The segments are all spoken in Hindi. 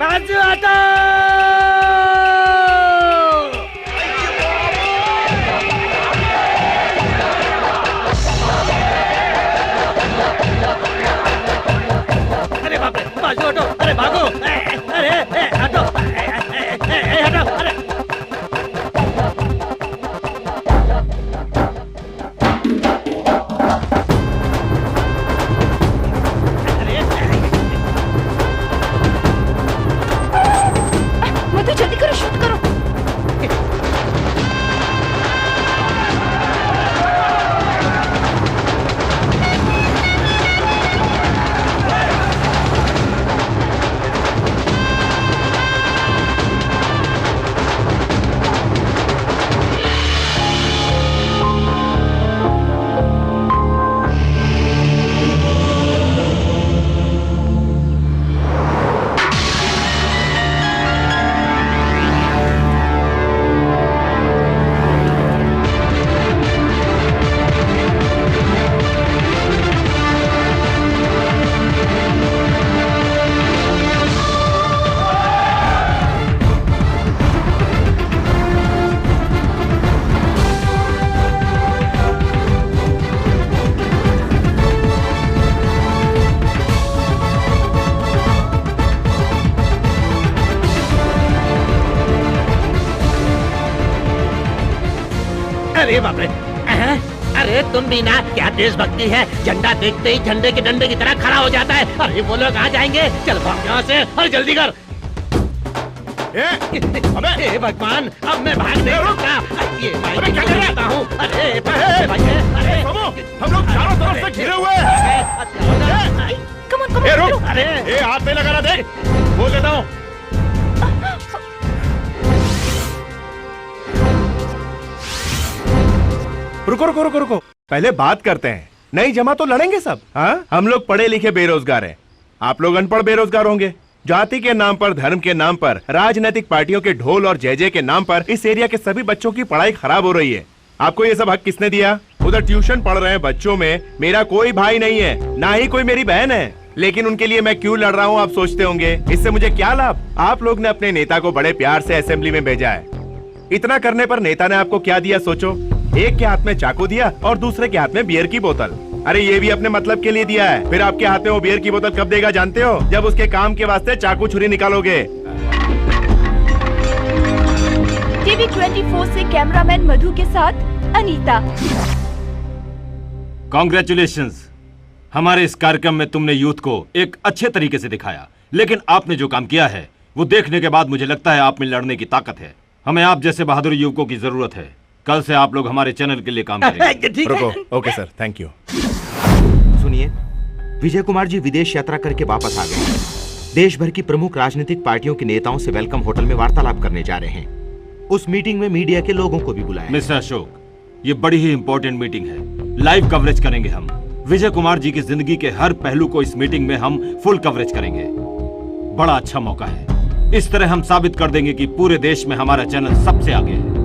राजू हटो। अरे बाप रे, राजू हटो, अरे भागो, अरे हटो, हटो, अरे जल्दी करो, शूट करो। अरे बाप रे, अरे तुम भी ना, क्या देशभक्ति है। झंडा देखते ही झंडे के डंडे की तरह खड़ा हो जाता है। अरे वो लोग आ जाएंगे, चल भाग यहाँ से और जल्दी कर। अबे भगवान, अब मैं भाग नहीं सकता। ये मैं क्या करता हूँ। अरे भाई, अरे हम लोग चारों तरफ से घिरे हुए हैं। अरे ये हाथ पे लगा रहा, देख बोल देता हूँ। रुको रुको रुको रुको, पहले बात करते हैं। नहीं जमा तो लड़ेंगे सब। हाँ, हम लोग पढ़े लिखे बेरोजगार हैं, आप लोग अनपढ़ बेरोजगार होंगे। जाति के नाम पर, धर्म के नाम पर, राजनीतिक पार्टियों के ढोल और जय जय के नाम पर इस एरिया के सभी बच्चों की पढ़ाई खराब हो रही है। आपको ये सब हक किसने दिया? उधर ट्यूशन पढ़ रहे हैं बच्चों में मेरा कोई भाई नहीं है, ना ही कोई मेरी बहन है, लेकिन उनके लिए मैं क्यों लड़ रहा हूँ आप सोचते होंगे। इससे मुझे क्या लाभ? आप लोग ने अपने नेता को बड़े प्यार से असेंबली में भेजा है। इतना करने पर नेता ने आपको क्या दिया सोचो। एक के हाथ में चाकू दिया और दूसरे के हाथ में बियर की बोतल। अरे ये भी अपने मतलब के लिए दिया है। फिर आपके हाथ में वो बियर की बोतल कब देगा जानते हो? जब उसके काम के वास्ते चाकू छुरी निकालोगे। टीवी 24 से कैमरामैन मधु के साथ अनीता। कॉन्ग्रेचुलेशंस, हमारे इस कार्यक्रम में तुमने यूथ को एक अच्छे तरीके से दिखाया, लेकिन आपने जो काम किया है वो देखने के बाद मुझे लगता है आप में लड़ने की ताकत है। हमें आप जैसे बहादुर युवकों की जरूरत है। कल से आप लोग हमारे चैनल के लिए काम करेंगे। रुको, ओके सर, थैंक यू। सुनिए, विजय कुमार जी विदेश यात्रा करके वापस आ गए हैं। देश भर की प्रमुख राजनीतिक पार्टियों के नेताओं से वेलकम होटल में वार्तालाप करने जा रहे हैं। उस मीटिंग में मीडिया के लोगों को भी बुलाया। मिस्टर अशोक, ये बड़ी ही इंपॉर्टेंट मीटिंग है। लाइव कवरेज करेंगे हम। विजय कुमार जी की जिंदगी के हर पहलू को इस मीटिंग में हम फुल कवरेज करेंगे। बड़ा अच्छा मौका है। इस तरह हम साबित कर देंगे कि पूरे देश में हमारा चैनल सबसे आगे है।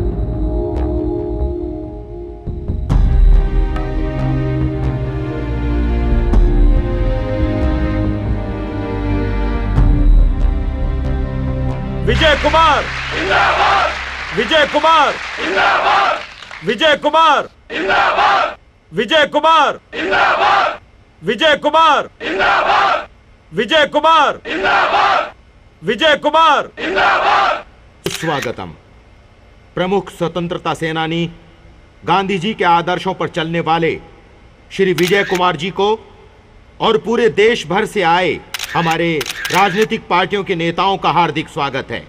विजय कुमार जिंदाबाद, विजय कुमार जिंदाबाद, विजय कुमार जिंदाबाद, विजय कुमार जिंदाबाद, विजय कुमार जिंदाबाद, विजय कुमार जिंदाबाद, विजय कुमार जिंदाबाद। स्वागतम। प्रमुख स्वतंत्रता सेनानी, गांधी जी के आदर्शों पर चलने वाले श्री विजय कुमार जी को और पूरे देश भर से आए हमारे राजनीतिक पार्टियों के नेताओं का हार्दिक स्वागत है।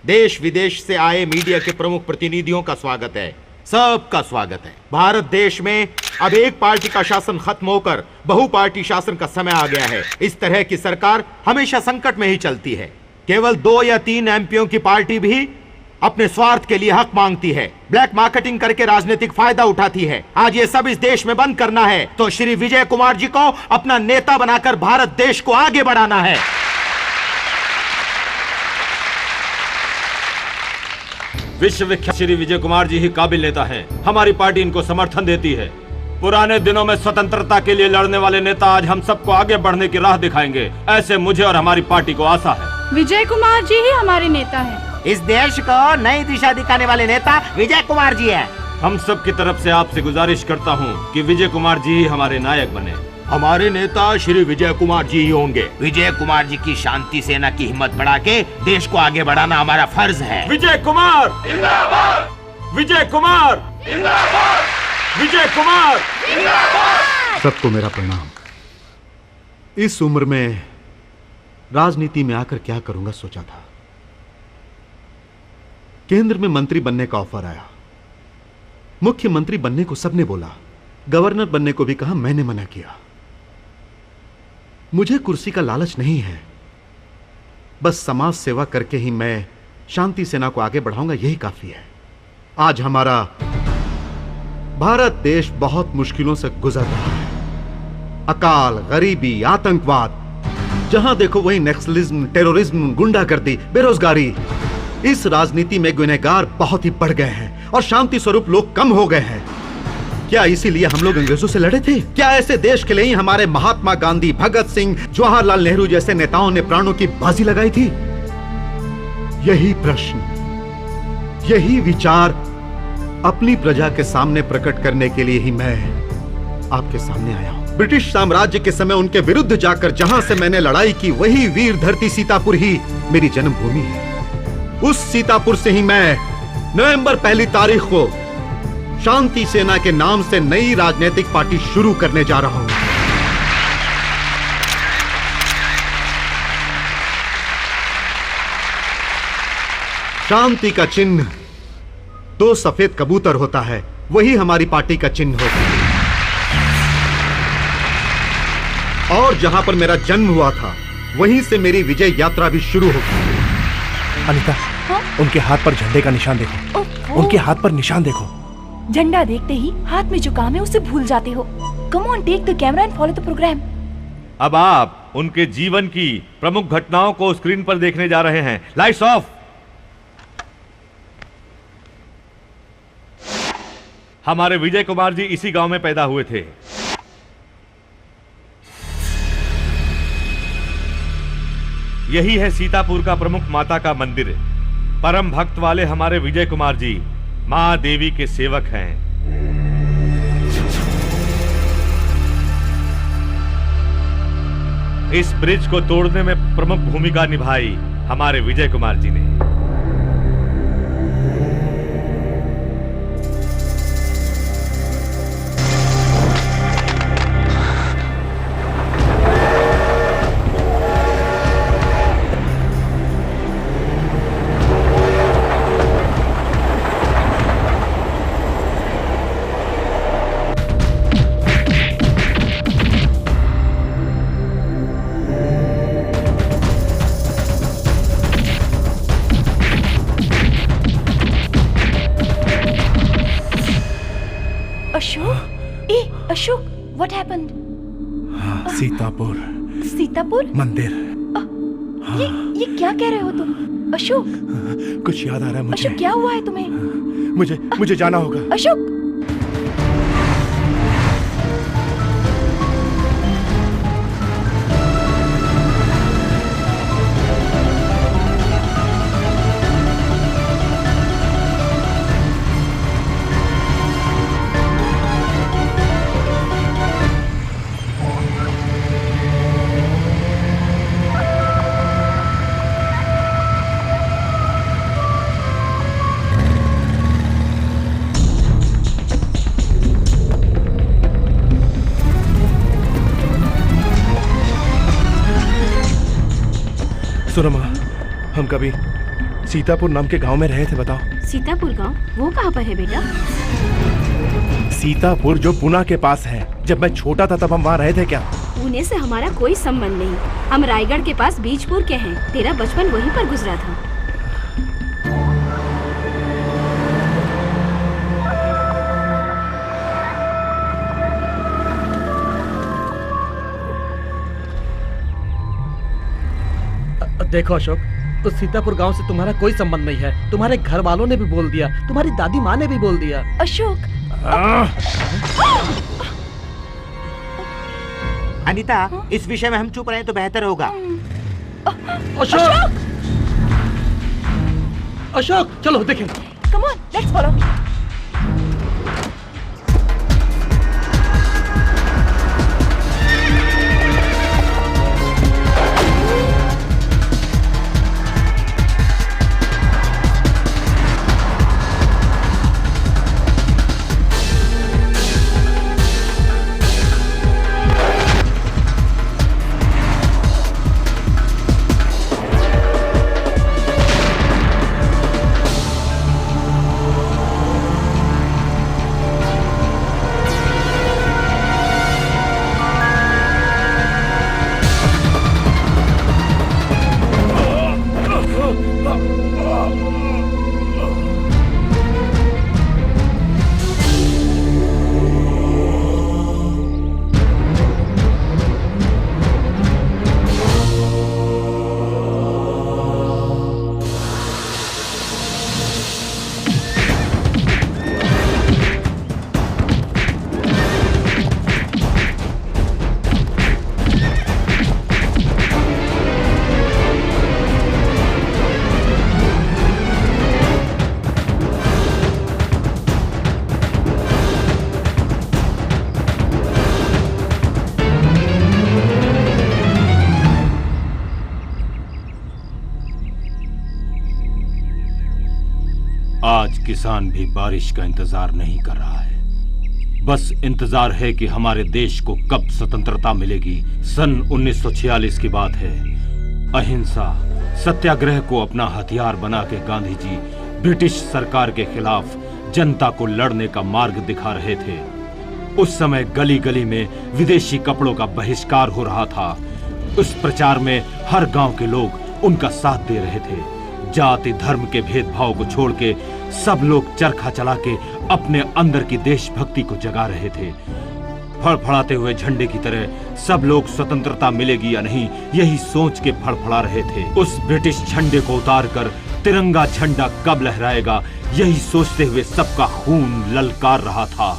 देश विदेश से आए मीडिया के प्रमुख प्रतिनिधियों का स्वागत है। सबका स्वागत है। भारत देश में अब एक पार्टी का शासन खत्म होकर बहुपार्टी शासन का समय आ गया है। इस तरह की सरकार हमेशा संकट में ही चलती है। केवल 2 या 3 एमपीओं की पार्टी भी अपने स्वार्थ के लिए हक मांगती है, ब्लैक मार्केटिंग करके राजनीतिक फायदा उठाती है। आज ये सब इस देश में बंद करना है तो श्री विजय कुमार जी को अपना नेता बनाकर भारत देश को आगे बढ़ाना है। विश्व विख्यात श्री विजय कुमार जी ही काबिल नेता हैं। हमारी पार्टी इनको समर्थन देती है। पुराने दिनों में स्वतंत्रता के लिए लड़ने वाले नेता आज हम सबको आगे बढ़ने की राह दिखाएंगे, ऐसे मुझे और हमारी पार्टी को आशा है। विजय कुमार जी ही हमारे नेता हैं। इस देश को नई दिशा दिखाने वाले नेता विजय कुमार जी हैं। हम सब की तरफ से आपसे गुजारिश करता हूं कि विजय कुमार जी ही हमारे नायक बने। हमारे नेता श्री विजय कुमार जी ही होंगे। विजय कुमार जी की शांति सेना की हिम्मत बढ़ा के देश को आगे बढ़ाना हमारा फर्ज है। विजय कुमार जिंदाबाद, विजय कुमार जिंदाबाद, विजय कुमार जिंदाबाद। सबको मेरा प्रणाम। इस उम्र में राजनीति में आकर क्या करूंगा सोचा था। केंद्र में मंत्री बनने का ऑफर आया। मुख्यमंत्री बनने को सबने बोला, गवर्नर बनने को भी कहा, मैंने मना किया। मुझे कुर्सी का लालच नहीं है, बस समाज सेवा करके ही मैं शांति सेना को आगे बढ़ाऊंगा, यही काफी है। आज हमारा भारत देश बहुत मुश्किलों से गुजर रहा है। अकाल, गरीबी, आतंकवाद, जहां देखो वही नक्सलिज्म, टेररिज्म, गुंडागर्दी, बेरोजगारी। इस राजनीति में गुनहगार बहुत ही बढ़ गए हैं और शांति स्वरूप लोग कम हो गए हैं। क्या इसीलिए हम लोग अंग्रेजों से लड़े थे? क्या ऐसे देश के लिए ही हमारे महात्मा गांधी, भगत सिंह, जवाहरलाल नेहरू जैसे नेताओं ने प्राणों की बाजी लगाई थी? यही प्रश्न, यही विचार अपनी प्रजा के सामने प्रकट करने के लिए ही मैं आपके सामने आया हूं। ब्रिटिश साम्राज्य के समय उनके विरुद्ध जाकर जहां से मैंने लड़ाई की, वही वीर धरती सीतापुर ही मेरी जन्मभूमि है। उस सीतापुर से ही मैं नवंबर 1 तारीख को शांति सेना के नाम से नई राजनीतिक पार्टी शुरू करने जा रहा हूं। शांति का चिन्ह 2 सफेद कबूतर होता है, वही हमारी पार्टी का चिन्ह होगा। और जहां पर मेरा जन्म हुआ था, वहीं से मेरी विजय यात्रा भी शुरू होगी। अनीता, उनके हाथ पर झंडे का निशान देखो। उनके हाथ पर निशान देखो। झंडा देखते ही हाथ में जो काम है उसे भूल जाते हो। Come on, take the camera and follow the programme. अब आप उनके जीवन की प्रमुख घटनाओं को स्क्रीन पर देखने जा रहे हैं। Lights off. हमारे विजय कुमार जी इसी गांव में पैदा हुए थे। यही है सीतापुर का प्रमुख माता का मंदिर। परम भक्त वाले हमारे विजय कुमार जी मां देवी के सेवक हैं। इस ब्रिज को तोड़ने में प्रमुख भूमिका निभाई हमारे विजय कुमार जी ने। Ashok, what happened? सीतापुर सीतापुर मंदिर। ये क्या कह रहे हो तुम? अशोक, कुछ याद आ रहा है मुझे। अशोक क्या हुआ है तुम्हें? मुझे जाना होगा। अशोक, सुनो माँ, हम कभी सीतापुर नाम के गांव में रहे थे, बताओ। सीतापुर गांव? वो कहाँ पर है बेटा? सीतापुर जो पुणे के पास है। जब मैं छोटा था तब हम वहाँ रहे थे क्या? पुणे से हमारा कोई संबंध नहीं। हम रायगढ़ के पास बीजपुर के हैं। तेरा बचपन वहीं पर गुजरा था। देखो अशोक, उस सीतापुर गांव से तुम्हारा कोई संबंध नहीं है। तुम्हारे घर वालों ने भी बोल दिया, तुम्हारी दादी माँ ने भी बोल दिया। अशोक, अनीता, इस विषय में हम चुप रहे तो बेहतर होगा। अशोक अशोक चलो देखें। Come on let's follow. आज किसान भी बारिश का इंतजार नहीं कर रहा है। बस इंतजार है कि हमारे देश को कब स्वतंत्रता मिलेगी। सन 1946 की बात है। अहिंसा सत्याग्रह को अपना हथियार बना के गांधी जी ब्रिटिश सरकार के खिलाफ जनता को लड़ने का मार्ग दिखा रहे थे। उस समय गली गली में विदेशी कपड़ों का बहिष्कार हो रहा था। उस प्रचार में हर गांव के लोग उनका साथ दे रहे थे। जाति धर्म के भेदभाव को छोड़ के सब लोग चरखा चला के अपने अंदर की देशभक्ति को जगा रहे थे। फड़फड़ाते हुए झंडे की तरह सब लोग स्वतंत्रता मिलेगी या नहीं यही सोच के फड़फड़ा रहे थे। उस ब्रिटिश झंडे को उतार कर तिरंगा झंडा कब लहराएगा यही सोचते हुए सबका खून ललकार रहा था।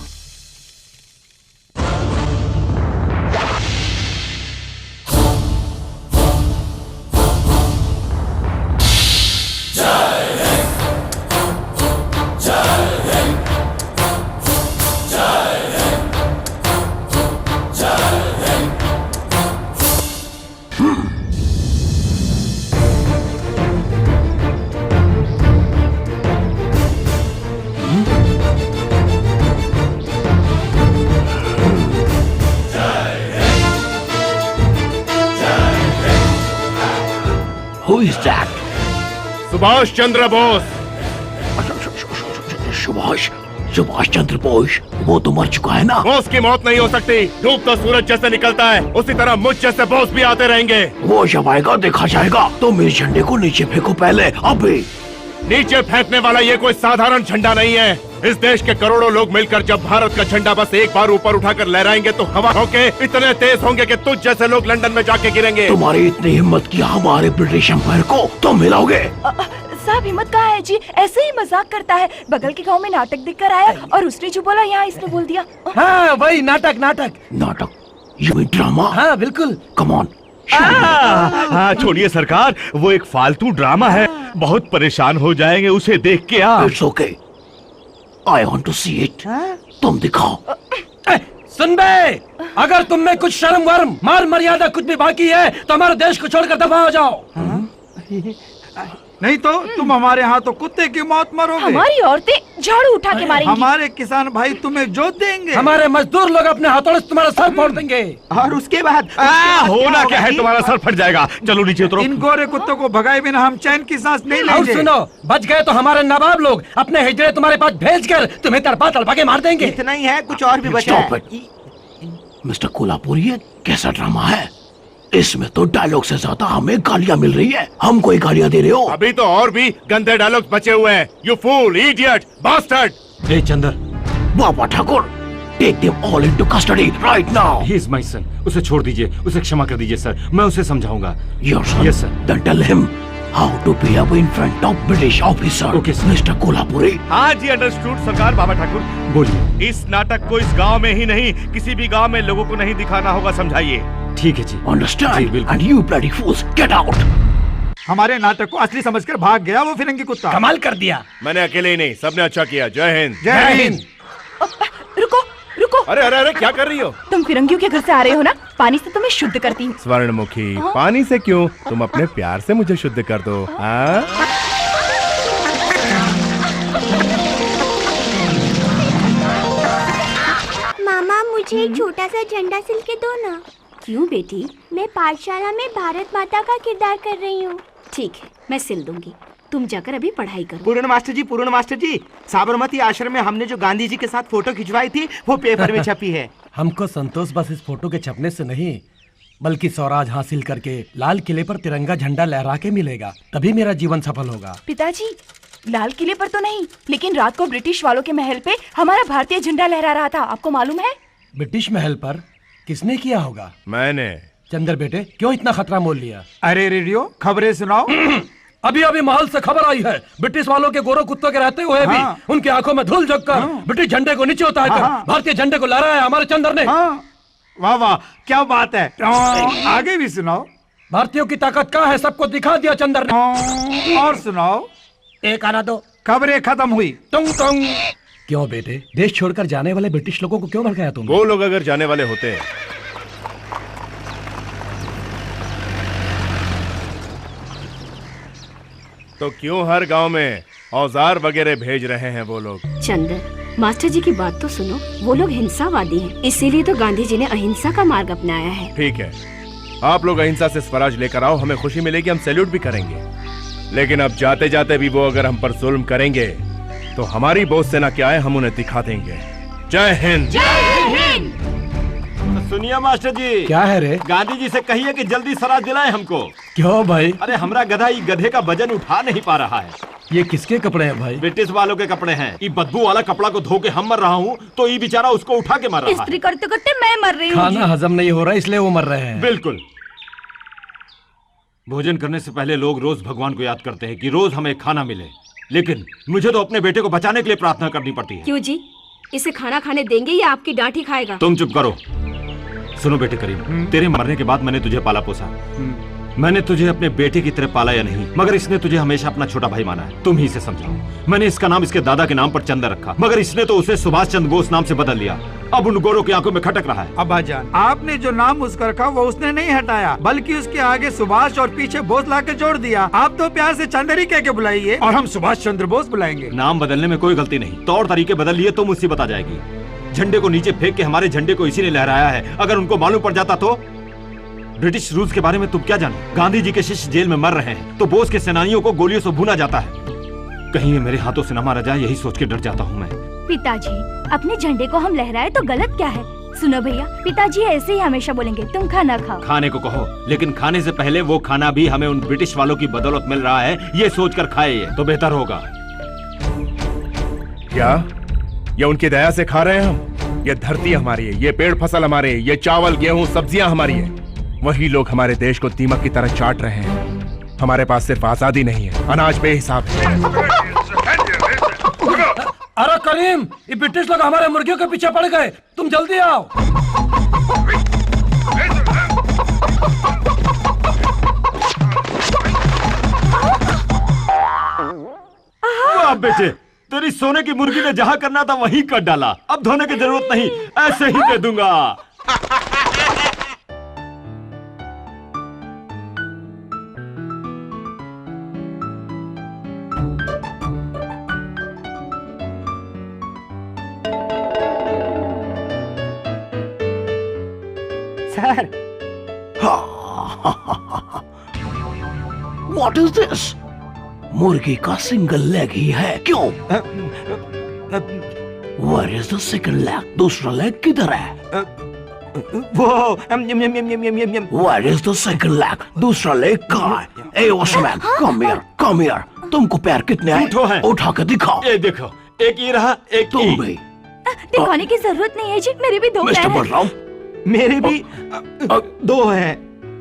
Who is that? Subhash Chandra Bose. Subhash Chandra Bose वो तो मर चुका है ना। बोस की मौत नहीं हो सकती। धूप तो सूरज जैसे निकलता है उसी तरह मुझ जैसे बोस भी आते रहेंगे। वो जब आएगा देखा जाएगा। तुम इस झंडे को नीचे फेंको पहले अभी। नीचे फेंकने वाला ये कोई साधारण झंडा नहीं है। इस देश के करोड़ों लोग मिलकर जब भारत का झंडा बस एक बार ऊपर उठाकर लहराएंगे तो हवा होके इतने तेज होंगे कि तुझ जैसे लोग लंदन में जाके गिरेंगे। तुम्हारी इतनी हिम्मत की हमारे ब्रिटिश एम्पायर को तुम हिलाओगे। साहब हिम्मत कहाँ है जी, ऐसे ही मजाक करता है। बगल के गांव में नाटक देखकर आया और उसने जो बोला यहाँ इसने बोल दिया। हाँ वही नाटक नाटक यू मीन ड्रामा। हाँ बिल्कुल। Come on. हाँ छोड़िए सरकार, वो एक फालतू ड्रामा है। बहुत परेशान हो जाएंगे उसे देख के। It's okay, I want to see it. तुम दिखाओ। सुन बे, अगर तुम में कुछ शर्म वर्म मान मर्यादा कुछ भी बाकी है तो हमारे देश को छोड़कर दफा हो जाओ। नहीं तो तुम हमारे यहाँ तो कुत्ते की मौत मरोगे। हमारी औरतें झाड़ू उठा के मारेंगी। हमारे किसान भाई तुम्हें जोत देंगे। हमारे मजदूर लोग अपने हथौड़े से तुम्हारा सर फोड़ देंगे। और उसके बाद होना क्या है, तुम्हारा सर फट जाएगा। चलो नीचे उतरो। इन गोरे कुत्तों को भगाए बिना हम चैन की सांस नहीं और लेंगे। सुनो, बच गए तो हमारे नवाब लोग अपने हिजड़े तुम्हारे पास भेजकर तुम्हें तड़पा तड़पा के मार देंगे। इतना ही है, कुछ और भी बचा है। मिस्टर कोल्हापुरी ये कैसा ड्रामा है? इसमें तो डायलॉग से ज्यादा हमें गालियां मिल रही है। हम कोई गालियां दे रहे हो? अभी तो और भी गंदे डायलॉग्स बचे हुए हैं। You fool, idiot, bastard. ए Chander, Baba Thakur, take them all into custody right now. He is my son. उसे छोड़ दीजिए, उसे क्षमा कर दीजिए सर। मैं उसे समझाऊंगा। Your son? Yes sir. Then tell him how to behave in front of British officer. Okay sir. Mister Kolhapuri. हाँ जी अंडरस्टूड सरकार। बाबा ठाकुर बोलिए। इस नाटक को इस गांव में ही नहीं किसी भी गांव में लोगों को नहीं दिखाना होगा, समझाइए। ठीक है जी। जी, अंडरस्टैंड बिल्कुल। And you bloody fools get out. हमारे नाटक को असली समझकर भाग गया वो फिरंगी कुत्ता। कमाल कर दिया। मैंने अकेले ही नहीं, सबने अच्छा किया। जय हिंद। जय हिंद। रुको रुको, अरे अरे अरे, क्या कर रही हो? तुम फिरंगियों के घर से आ रहे हो ना, पानी से तुम्हें शुद्ध करती हूँ। स्वर्णमुखी, पानी से क्यों, तुम अपने प्यार से मुझे शुद्ध कर दो। हाँ? मामा मुझे एक छोटा सा झंडा सिल के दो ना। क्यों बेटी? मैं पाठशाला में भारत माता का किरदार कर रही हूँ। ठीक है, मैं सिल दूंगी। तुम जाकर अभी पढ़ाई करो। पूर्ण मास्टर जी, साबरमती आश्रम में हमने जो गांधी जी के साथ फोटो खिंचवाई थी वो पेपर में छपी है। हमको संतोष बस इस फोटो के छपने से नहीं, बल्कि स्वराज हासिल करके लाल किले पर तिरंगा झंडा लहरा के मिलेगा, तभी मेरा जीवन सफल होगा। पिताजी, लाल किले पर तो नहीं, लेकिन रात को ब्रिटिश वालों के महल पे हमारा भारतीय झंडा लहरा रहा था, आपको मालूम है? ब्रिटिश महल पर किसने किया होगा? मैंने। चंद्र बेटे, क्यों इतना खतरा मोल लिया? अरे रेडियो खबरें सुनाओ। अभी अभी महल से खबर आई है, ब्रिटिश वालों के गोरों कुत्तों के रहते हुए भी उनकी आंखों में धूल झोंककर ब्रिटिश झंडे को नीचे उतारकर भारतीय झंडे को लहराया हमारे चंद्र ने। वाह वाह, क्या बात है। आगे भी सुनाओ। भारतीयों की ताकत क्या है सबको दिखा दिया चंद्र ने। और सुनाओ। एक आना दो। खबरें खत्म हुई। टुंग टुंग। क्यों बेटे, देश छोड़कर जाने वाले ब्रिटिश लोगों को क्यों भड़काया तुम? वो लोग अगर जाने वाले होते तो क्यों हर गांव में औजार वगैरह भेज रहे हैं वो लोग? चंद्र, मास्टर जी की बात तो सुनो। वो लोग हिंसावादी हैं, इसीलिए तो गांधी जी ने अहिंसा का मार्ग अपनाया है। ठीक है, आप लोग अहिंसा से स्वराज लेकर आओ, हमें खुशी मिलेगी, हम सैल्यूट भी करेंगे। लेकिन अब जाते जाते भी वो अगर हम पर जुल्म करेंगे तो हमारी बोझ सेना क्या है, हम उन्हें दिखा देंगे। जय हिंद। जय हिंद। सुनिए मास्टर जी। क्या है रे? गांधी जी से कहिए कि जल्दी स्वराज दिलाए हमको। क्यों भाई? अरे हमारा गधा ये गधे का वजन उठा नहीं पा रहा है। ये किसके कपड़े हैं भाई? ब्रिटिश वालों के कपड़े हैं। ये बदबू वाला कपड़ा को धो के हम मर रहा हूँ तो ये बेचारा उसको उठा के मर रहा है। इस्त्री करते करते मैं मर रही हूँ। खाना हजम नहीं हो रहा इसलिए वो मर रहे हैं। बिल्कुल। भोजन करने से पहले लोग रोज भगवान को याद करते हैं कि रोज हमें खाना मिले, लेकिन मुझे तो अपने बेटे को बचाने के लिए प्रार्थना करनी पड़ती है। क्यों जी? इसे खाना खाने देंगे या आपकी डांट ही खाएगा? तुम चुप करो। सुनो बेटे करीम, तेरे मरने के बाद मैंने तुझे पाला पोसा। मैंने तुझे अपने बेटे की तरह पाला या नहीं, मगर इसने तुझे हमेशा अपना छोटा भाई माना है। तुम ही इसे समझाओ। मैंने इसका नाम इसके दादा के नाम पर चंद्र रखा, मगर इसने तो उसे सुभाष चंद्र बोस नाम से बदल लिया। अब उन गोरों की आंखों में खटक रहा है। अब्बाजान, आपने जो नाम उसका रखा वो उसने नहीं हटाया, बल्कि उसके आगे सुभाष और पीछे बोस ला के जोड़ दिया। आप तो प्यार से चंद्र ही कह के बुलाइए और हम सुभाष चंद्र बोस बुलाएंगे। नाम बदलने में कोई गलती नहीं, तौर तरीके बदल लिए तो मुसीबत आ जाएगी। झंडे को नीचे फेंक के हमारे झंडे को इसी ने लहराया है, अगर उनको मालूम पड़ जाता तो। ब्रिटिश रूल्स के बारे में तुम क्या जानो? गांधी जी के शिष्य जेल में मर रहे हैं तो बोस के सेनानियों को गोलियों से भूना जाता है। कहीं ये मेरे हाथों से न मारा जाए, यही सोच के डर जाता हूँ मैं। पिताजी, अपने झंडे को हम लहराए तो गलत क्या है? सुनो भैया, पिताजी ऐसे ही हमेशा बोलेंगे, तुम खाना खाओ। खाने को कहो, लेकिन खाने से पहले वो खाना भी हमें उन ब्रिटिश वालों की बदौलत मिल रहा है, ये सोचकर खाए ये तो बेहतर होगा। क्या ये उनकी दया से खा रहे हैं हम? ये धरती हमारी है, ये पेड़ फसल हमारे हैं, ये चावल गेहूं सब्जियां हमारी है। वही लोग हमारे देश को दीमक की तरह चाट रहे हैं। हमारे पास सिर्फ आजादी नहीं है, अनाज बेहिसाब है। अरे करीम, ये ब्रिटिश लोग हमारे मुर्गियों के पीछे पड़ गए, तुम जल्दी आओ। वाह बेटे, तेरी सोने की मुर्गी ने जहाँ करना था वहीं कर डाला। अब धोने की जरूरत नहीं, ऐसे ही दे दूंगा। Sir, What is this? मुर्गी का सिंगल लेग ही है, क्यों? Where is the second leg? दूसरा लेग किधर है? वो Where is the second leg? दूसरा लेग कहाँ है? Hey Osman, come here. तुमको पैर कितने हैं? उठा के दिखाओ। ये देखो, एक ये रहा, एक तुम भी। दिखाने की जरूरत नहीं है जी, मेरे भी दो पैर मिस्टर हैं। बलराम, मेरे भी दो हैं।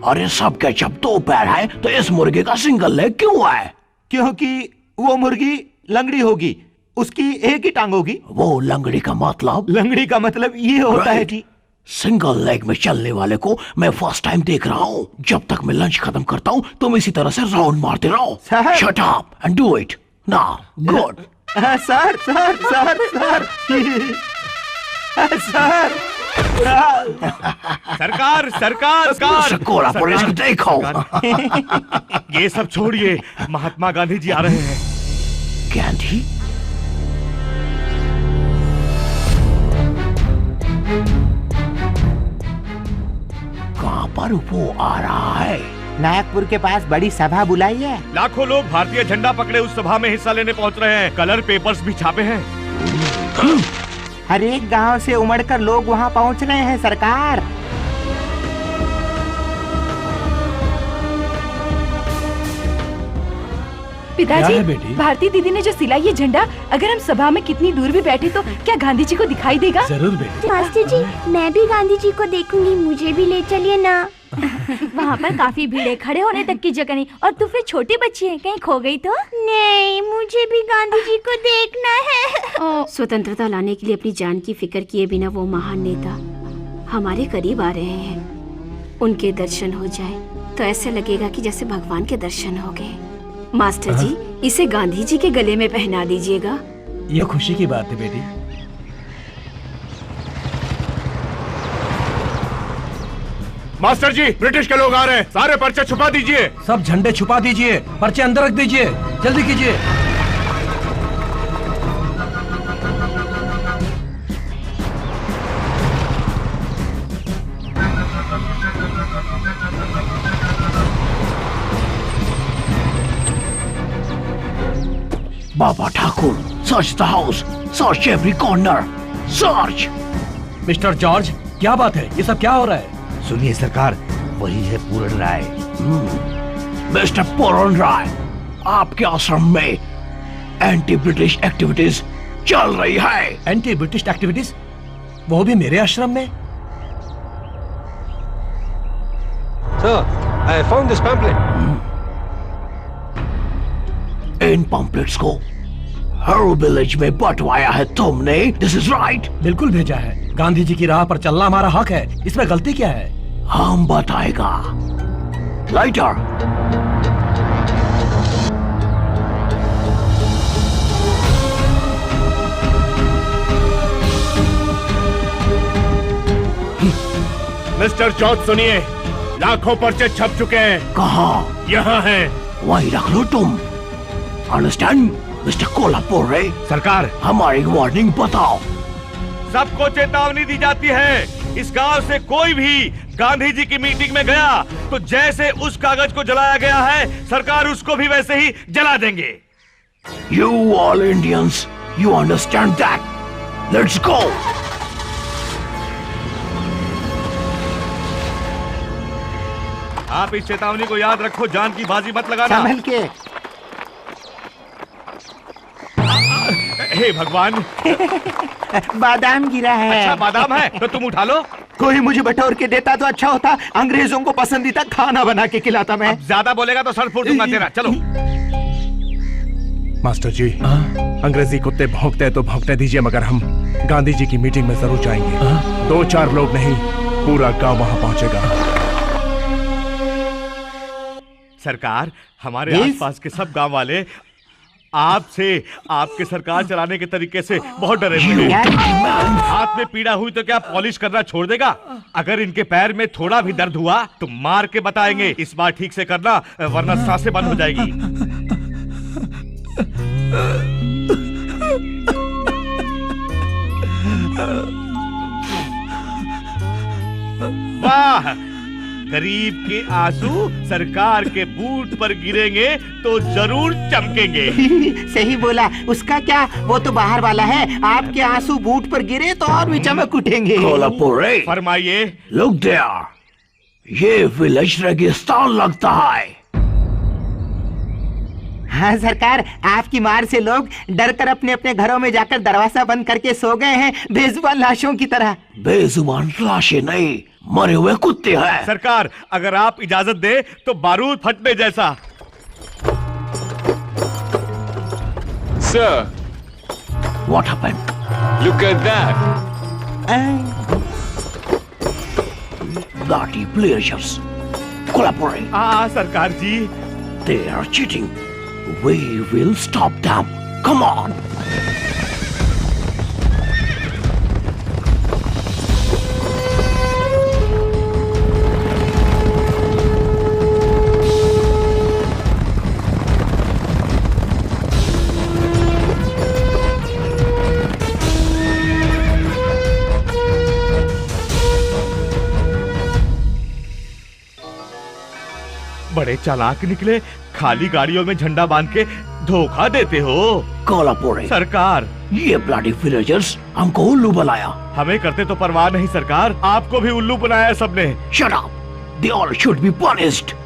अरे सबके जब दो पैर हैं तो इस मुर्गे का सिंगल लेग क्यों है? क्योंकि वो मुर्गी लंगड़ी होगी, उसकी एक ही टांग होगी। वो लंगड़ी का मतलब? लंगड़ी का मतलब ये होता है कि सिंगल लेग में चलने वाले को मैं फर्स्ट टाइम देख रहा हूँ। जब तक मैं लंच खत्म करता हूँ तुम इसी तरह से राउंड मारते रहो। Shut up and do it now. Good. Sir sir sir sir sir सरकार सरकार सरकार कोल्हापुर इसको देखो। ये सब छोड़िए, महात्मा गांधी जी आ रहे हैं। गांधी? कहाँ पर वो आ रहा है? नागपुर के पास बड़ी सभा बुलाई है। लाखों लोग भारतीय झंडा पकड़े उस सभा में हिस्सा लेने पहुंच रहे हैं। कलर पेपर्स भी छापे हैं। हर एक गांव से उमड़कर लोग वहां पहुंच रहे हैं सरकार। पिताजी, बेटी? भारती दीदी ने जो सिला ये झंडा अगर हम सभा में कितनी दूर भी बैठे तो क्या गांधी जी को दिखाई देगा? जरूर बेटी। मास्टर जी, मैं भी गांधी जी को देखूंगी, मुझे भी ले चलिए ना। वहाँ पर काफी भीड़ है, खड़े होने तक की जगह नहीं। और तू फिर छोटी बच्ची है, कहीं खो गई तो? नहीं, मुझे भी गांधी जी को देखना है। स्वतंत्रता लाने के लिए अपनी जान की फिक्र किए बिना वो महान नेता हमारे करीब आ रहे हैं। उनके दर्शन हो जाए तो ऐसे लगेगा कि जैसे भगवान के दर्शन हो गए। मास्टर जी, इसे गांधी जी के गले में पहना दीजिएगा। ये खुशी की बात है बेटी। मास्टर जी, ब्रिटिश के लोग आ रहे हैं, सारे पर्चे छुपा दीजिए। सब झंडे छुपा दीजिए, पर्चे अंदर रख दीजिए, जल्दी कीजिए। Baba Thakur, search the house, search every corner, search. Mister George, क्या बात है? ये सब क्या हो रहा है? सुनिए सरकार, वही है पूरन राय। मिस्टर पूरन राय, आपके आश्रम में एंटी ब्रिटिश एक्टिविटीज चल रही है। Anti British activities? वो भी मेरे आश्रम में? Sir, I found this pamphlet. In pamphlets को हर विलेज में बंटवाया है तुमने? This is right? बिल्कुल भेजा है। गांधी जी की राह पर चलना हमारा हक है, इसमें गलती क्या है? हम बताएगा लाइटर। मिस्टर जॉर्ज सुनिए, लाखों पर्चे छप चुके हैं। कहाँ? यहाँ हैं। वहीं रख लो तुम। अंडरस्टैंड मिस्टर कोल्हापुर रे? सरकार, हमारी वार्निंग बताओ। सबको चेतावनी दी जाती है, इस गांव से कोई भी गांधी जी की मीटिंग में गया तो जैसे उस कागज को जलाया गया है, सरकार उसको भी वैसे ही जला देंगे। You all Indians, you understand that? Let's go. आप इस चेतावनी को याद रखो, जान की बाजी मत लगाना। संभल के। हे भगवान, बादाम गिरा है। अच्छा बादाम है तो तुम उठा लो। कोई मुझे बटोर के देता तो अच्छा होता, अंग्रेजों को पसंदीदा खाना बना के खिलाता मैं। अब ज्यादा बोलेगा तो सर फोड़ दूंगा तेरा। चलो। मास्टर जी, अंग्रेजी कुत्ते भौंकते हैं तो भौंकने दीजिए, मगर हम गांधी जी की मीटिंग में जरूर जाएंगे। 2-4 लोग नहीं, पूरा गांव वहां पहुंचेगा। सरकार, हमारे आसपास के सब गांव वाले आपसे, आपके सरकार चलाने के तरीके से बहुत डरे हुए हैं। हाथ में पीड़ा हुई तो क्या पॉलिश करना छोड़ देगा? अगर इनके पैर में थोड़ा भी दर्द हुआ तो मार के बताएंगे। इस बार ठीक से करना, वरना सांसें बंद हो जाएगी। वाह, गरीब के आंसू सरकार के बूट पर गिरेंगे तो जरूर चमकेंगे। सही बोला। उसका क्या, वो तो बाहर वाला है। आपके आंसू बूट पर गिरे तो और भी चमक उठेंगे। कोल्हापुर रे? फरमाइए। Look there, ये विलेज रेगिस्तान लगता है। हाँ सरकार, आपकी मार से लोग डर कर अपने अपने घरों में जाकर दरवाजा बंद करके सो गए हैं, बेजुबान लाशों की तरह। बेजुबान लाशें नहीं, मरे हुए कुत्ते हैं। सरकार, अगर आप इजाजत दे तो बारूद फटने जैसा। Sir, What happened? look at that. bloody players. Collaborate. सरकार जी। They are cheating. We will stop them. Come on. बड़े चालाक निकले, खाली गाड़ियों में झंडा बांध के धोखा देते हो। Collaborate. सरकार, ये bloody villagers हमको उल्लू बनाया। हमें करते तो परवाह नहीं सरकार, आपको भी उल्लू बनाया है सबने। Shut up. They all should be punished.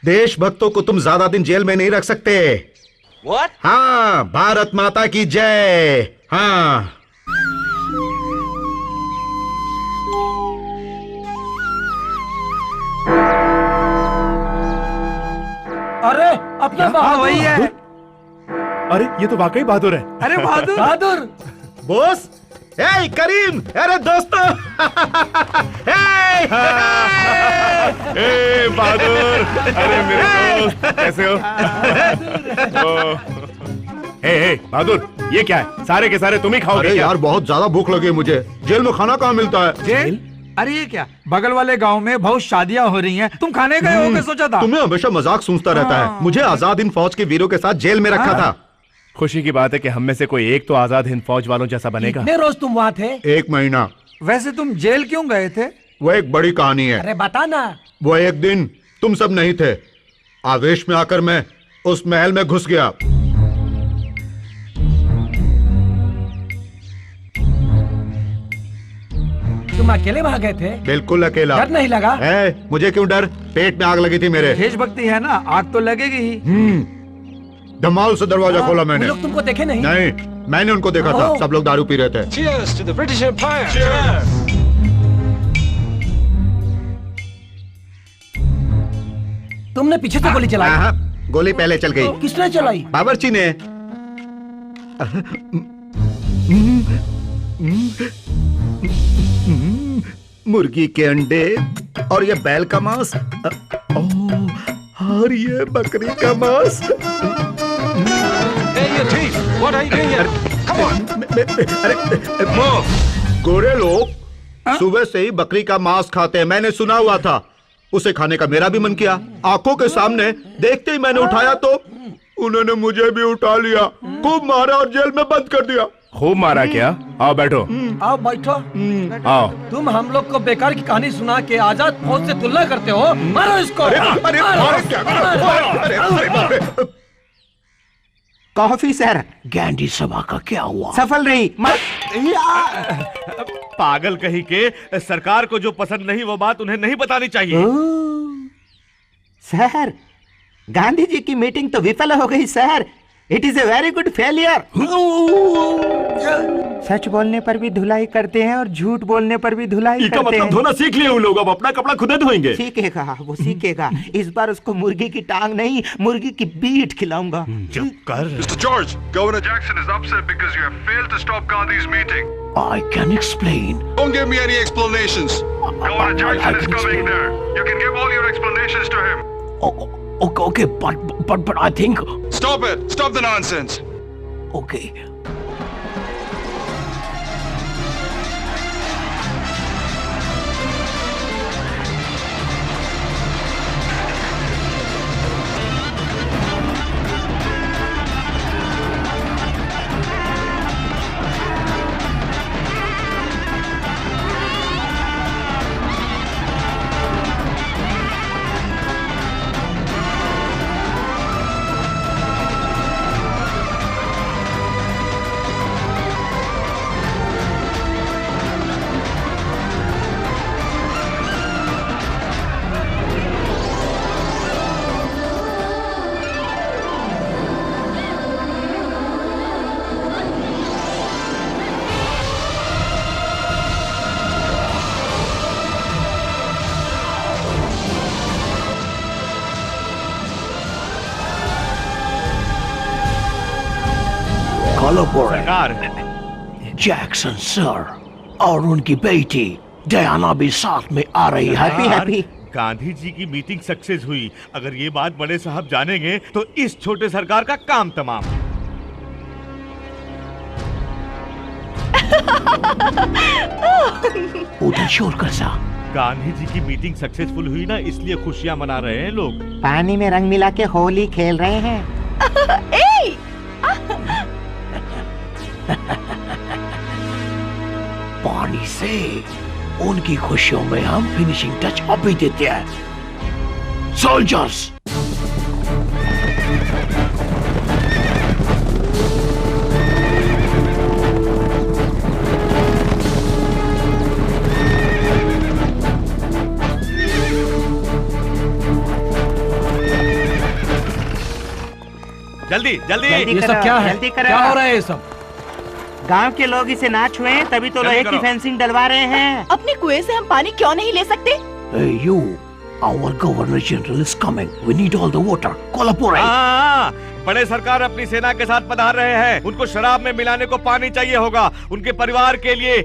देशभक्तों को तुम ज्यादा दिन जेल में नहीं रख सकते। What? हाँ, भारत माता की जय। हाँ। अरे अपना बहादुर। वही है। अरे ये तो वाकई बहादुर है। अरे बहादुर। बहादुर बॉस, ए करीम, अरे दोस्तों। ए बहादुर, अरे मेरे दोस्त, कैसे हो? ए बहादुर, ये क्या है? सारे के सारे तुम ही खाओगे अरे क्या? यार बहुत ज्यादा भूख लगी है मुझे। जेल में खाना कहाँ मिलता है? जेल? अरे ये क्या, बगल वाले गांव में बहुत शादियां हो रही हैं, तुम खाने गए हो के सोचा था? तुम्हें हमेशा मजाक सूझता रहता है। मुझे आजाद हिंद फौज के वीरों के साथ जेल में रखा था। खुशी की बात है कि हम में से कोई एक तो आजाद हिंद फौज वालों जैसा बनेगा। कितने रोज तुम वहाँ थे? 1 महीना। वैसे तुम जेल क्यों गए थे? वो एक बड़ी कहानी है। अरे बता ना। वो एक दिन तुम सब नहीं थे, आवेश में आकर मैं उस महल में घुस गया। तुम अकेले वहाँ गए थे? बिल्कुल अकेला। डर नहीं लगा? मुझे क्यों डर? पेट में आग लगी थी मेरे। देशभक्ति है ना, आग तो लगेगी ही। धमाल से दरवाजा खोला मैंने। लोग तुमको देखे नहीं? नहीं, मैंने उनको देखा था। सब लोग दारू पी रहे थे। Cheers to the British Empire. तुमने पीछे से गोली चलाई? हाँ, गोली पहले चल गई। किसने चलाई? बावर्ची ने। मुर्गी के अंडे और ये बैल का मांस और ये बकरी का मांस। Hey, you thief! What are you doing here? Come on! अरे गोरे लोग सुबह से ही बकरी का मांस खाते हैं, मैंने सुना हुआ था। उसे खाने का मेरा भी मन किया। आंखों के सामने देखते ही मैंने उठाया तो उन्होंने मुझे भी उठा लिया, खूब मारा और जेल में बंद कर दिया। खूब मारा क्या? आओ बैठो। आओ बैठो। आओ। तुम हम लोग को बेकार की कहानी सुना के आजाद फौज से तुलना करते हो। मारो इसको। Coffee sir. गांधी सभा का क्या हुआ? सफल रही। पागल कहीं के, सरकार को जो पसंद नहीं वो बात उन्हें नहीं बतानी चाहिए। सर, गांधी जी की मीटिंग तो विफल हो गई sir. It is a very good failure. सच बोलने पर भी धुलाई करते हैं और झूठ बोलने पर भी धुलाई करते मतलब हैं। धोना सीख लिए वो लोग, अब अपना कपड़ा खुद धोएंगे। सीखेगा, वो सीखेगा। इस बार उसको मुर्गी की टांग नहीं, मुर्गी की बीट खिलाऊंगा। Mr. George, Governor Jackson is upset because you have failed to stop Gandhi's meeting. I can explain. Don't give me any explanations. Governor Jackson is coming there. You can give all your explanations to him. Okay, but I think. Stop it! Stop the nonsense. Okay. Kolhapur सरकार जैक्सन सर और उनकी बेटी डयाना भी साथ में आ रही है। हैप्पी गांधी जी की मीटिंग सक्सेस हुई। अगर ये बात बड़े साहब जानेंगे तो इस छोटे सरकार का काम तमाम। उधर शोर कर सा। गांधी जी की मीटिंग सक्सेसफुल हुई ना, इसलिए खुशियां मना रहे हैं लोग। पानी में रंग मिला के होली खेल रहे हैं। पानी से उनकी खुशियों में हम फिनिशिंग टच अभी देते हैं। सोल्जर्स जल्दी जल्दी। ये सब क्या है? क्या हो रहा है ये सब? गांव के लोग इसे ना छुएं, तभी तो लोहे की फेंसिंग डलवा रहे हैं। अपने कुएं से हम पानी क्यों नहीं ले सकते? Hey you, our Governor General is coming. We need all the water. Kolhapur. हाँ, बड़े सरकार अपनी सेना के साथ पधार रहे हैं। उनको शराब में मिलाने को पानी चाहिए होगा। उनके परिवार के लिए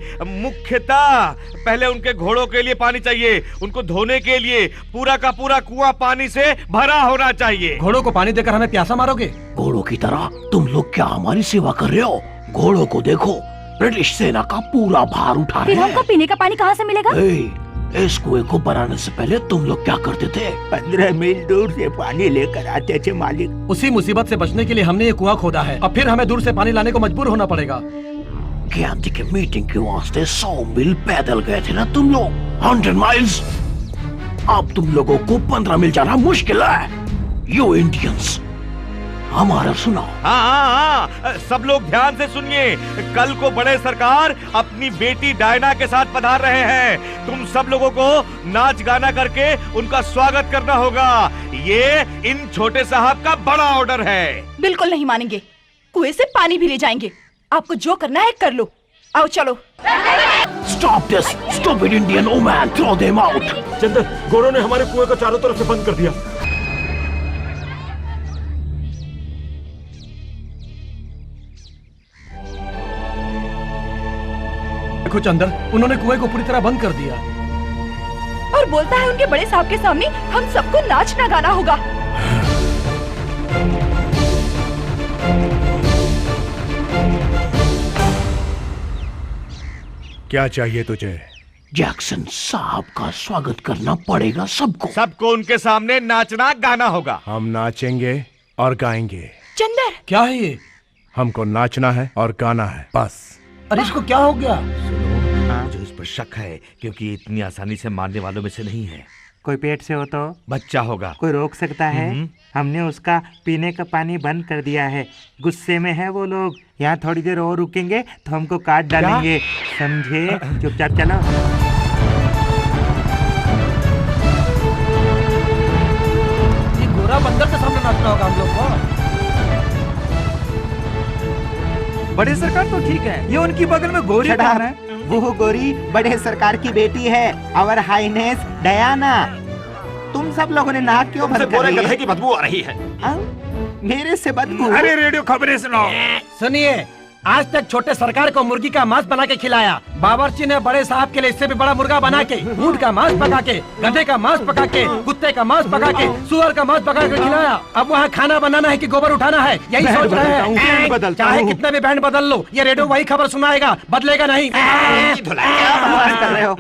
मुख्यतः पहले उनके घोड़ों के लिए पानी चाहिए। उनको धोने के लिए पूरा का पूरा कुआं पानी से भरा होना चाहिए। घोड़ों को पानी देकर हमें प्यासा मारोगे? घोड़ों की तरह तुम लोग क्या हमारी सेवा कर रहे हो? घोड़ों को देखो, ब्रिटिश सेना का पूरा भार उठा रहे हैं। फिर हमको पीने का पानी कहाँ से मिलेगा? इस कुएं को बनाने से पहले तुम लोग क्या करते थे? 15 मील दूर से पानी लेकर आते थे मालिक। उसी मुसीबत से बचने के लिए हमने ये कुआं खोदा है। अब फिर हमें दूर से पानी लाने को मजबूर होना पड़ेगा। गांधी की मीटिंग के वास्ते 100 मील पैदल गए थे ना तुम लोग? 100 माइल्स। अब तुम लोगों को 15 मील जाना मुश्किल है। यू इंडियंस, हमारा सुनो। हाँ, सब लोग ध्यान से सुनिए। कल को बड़े सरकार अपनी बेटी डायना के साथ पधार रहे हैं। तुम सब लोगों को नाच गाना करके उनका स्वागत करना होगा। ये इन छोटे साहब का बड़ा ऑर्डर है। बिल्कुल नहीं मानेंगे। कुएं से पानी भी ले जाएंगे। आपको जो करना है कर लो। आओ चलो। Stop this stupid Indian woman, throw them out. Chandar, गोरों ने हमारे कुएं को चारों तरफ से बंद कर दिया। देखो चंदर, उन्होंने कुएं को पूरी तरह बंद कर दिया। और बोलता है उनके बड़े साहब के सामने हम सबको नाचना गाना होगा। क्या चाहिए तुझे? जैक्सन साहब का स्वागत करना पड़ेगा सबको। सबको उनके सामने नाचना गाना होगा। हम नाचेंगे और गाएंगे। चंदर, क्या है ये? हमको नाचना है और गाना है, बस। अरे इसको क्या हो गया? मुझे इस पर शक है, क्योंकि ये इतनी आसानी से मारने वालों में से नहीं है। कोई पेट से हो तो बच्चा होगा। कोई रोक सकता है? हमने उसका पीने का पानी बंद कर दिया है। गुस्से में है वो लोग। यहाँ थोड़ी देर और रुकेंगे तो हमको काट डालेंगे, समझे? चुपचाप चलो। ये गोरा बंदर के सामने नाचना होगा हम लोग को। बड़े सरकार तो ठीक है, ये उनकी बगल में गोरी कौन है? वो गोरी बड़े सरकार की बेटी है, आवर हाईनेस डयाना। तुम सब लोगों ने नाक क्यों बंद कर ली है? की बदबू आ रही है। मेरे से बदबू? अरे रेडियो खबरें सुनाओ। सुनिए, आज तक छोटे सरकार को मुर्गी का मांस बना के खिलाया। बावर्ची ने बड़े साहब के लिए इससे भी बड़ा मुर्गा बना के, ऊंट का मांस पका के, गधे का मांस पका के, कुत्ते का मांस पका के, सुअर का मांस पका के खिलाया। अब वहाँ खाना बनाना है कि गोबर उठाना है, यही सोच रहे हैं। चाहे कितने भी बैंड बदल लो, ये रेडियो वही खबर सुनाएगा, बदलेगा नहीं। कर रहे हो?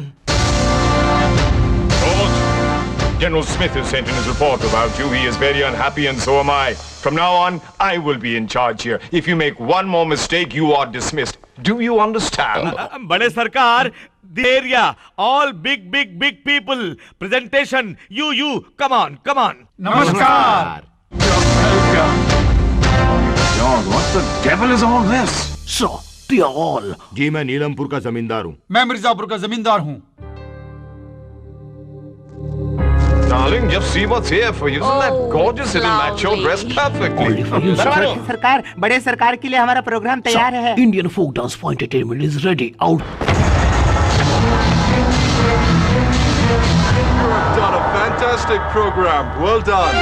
General Smith has sent in his report about you. He is very unhappy and so am I. From now on, I will be in charge here. If you make one more mistake, you are dismissed. Do you understand? बड़े सरकार, the area, all big people. Presentation, you, come on. नमस्कार। John, what the devil is all this? So, they are all. जी, मैं नीलमपुर का जमींदार हूँ। मैं मिर्जापुर का जमींदार हूँ। Darling, just see what's here for you. Isn't that gorgeous? It'll match your dress perfectly. सरकार, बड़े सरकार के लिए हमारा प्रोग्राम तैयार है। Indian folk dance for entertainment is ready. Out. You've done a fantastic program. Well done.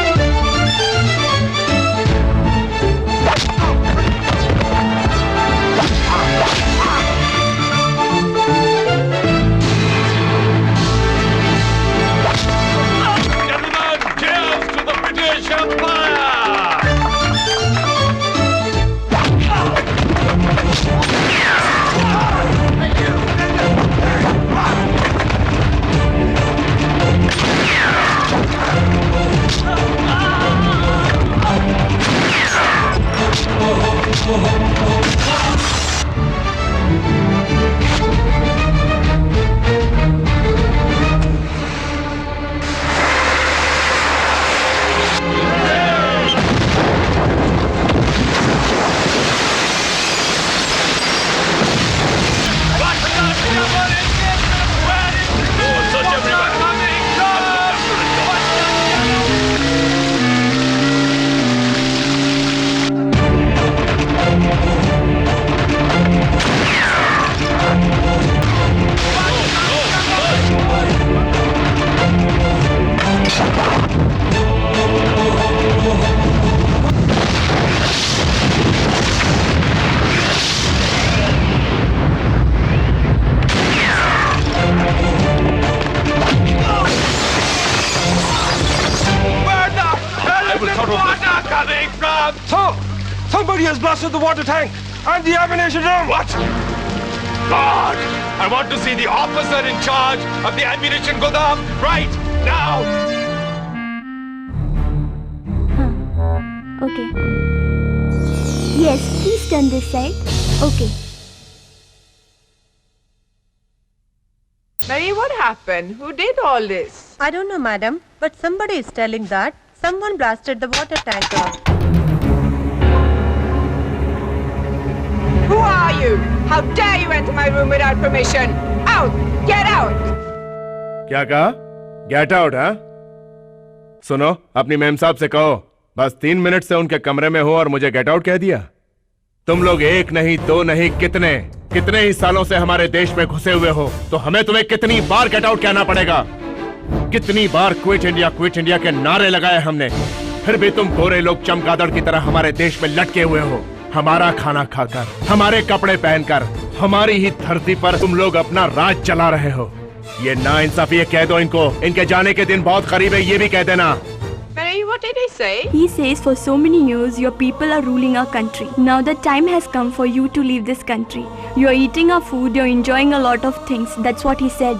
will sort of... water coming from? So, somebody has blasted the water tank and the ammunition room. What? God! I want to see the officer in charge of the ammunition Godam right now! Okay. Yes, please turn this side. Okay. Mary, what happened? Who did all this? I don't know, madam, but somebody is telling that someone blasted the water tanker. Who are you? How dare you enter my room without permission? Out! Get out! क्या कहा? गेट आउट, हाँ? सुनो, अपनी मेम साहब से कहो, बस 3 मिनट से उनके कमरे में हो और मुझे गेट आउट कह दिया। तुम लोग 1 नहीं 2 नहीं कितने ही सालों से हमारे देश में घुसे हुए हो, तो हमें तुम्हें कितनी बार गेट आउट कहना पड़ेगा? कितनी बार क्विट इंडिया के नारे लगाए हमने, फिर भी तुम गोरे लोग चमगादड़ की तरह हमारे देश में लटके हुए हो। हमारा खाना खाकर, हमारे कपड़े पहनकर, हमारी ही धरती पर तुम लोग अपना राज चला रहे हो। ये नाइंसाफी है, कह दो इनको, इनके जाने के दिन बहुत करीब है, ये भी कह देना। Mary, what did he say? He says for so many years your people are ruling our country. Now the time has come for you to leave this country. You're eating our food, you're enjoying a lot of things. That's what he said.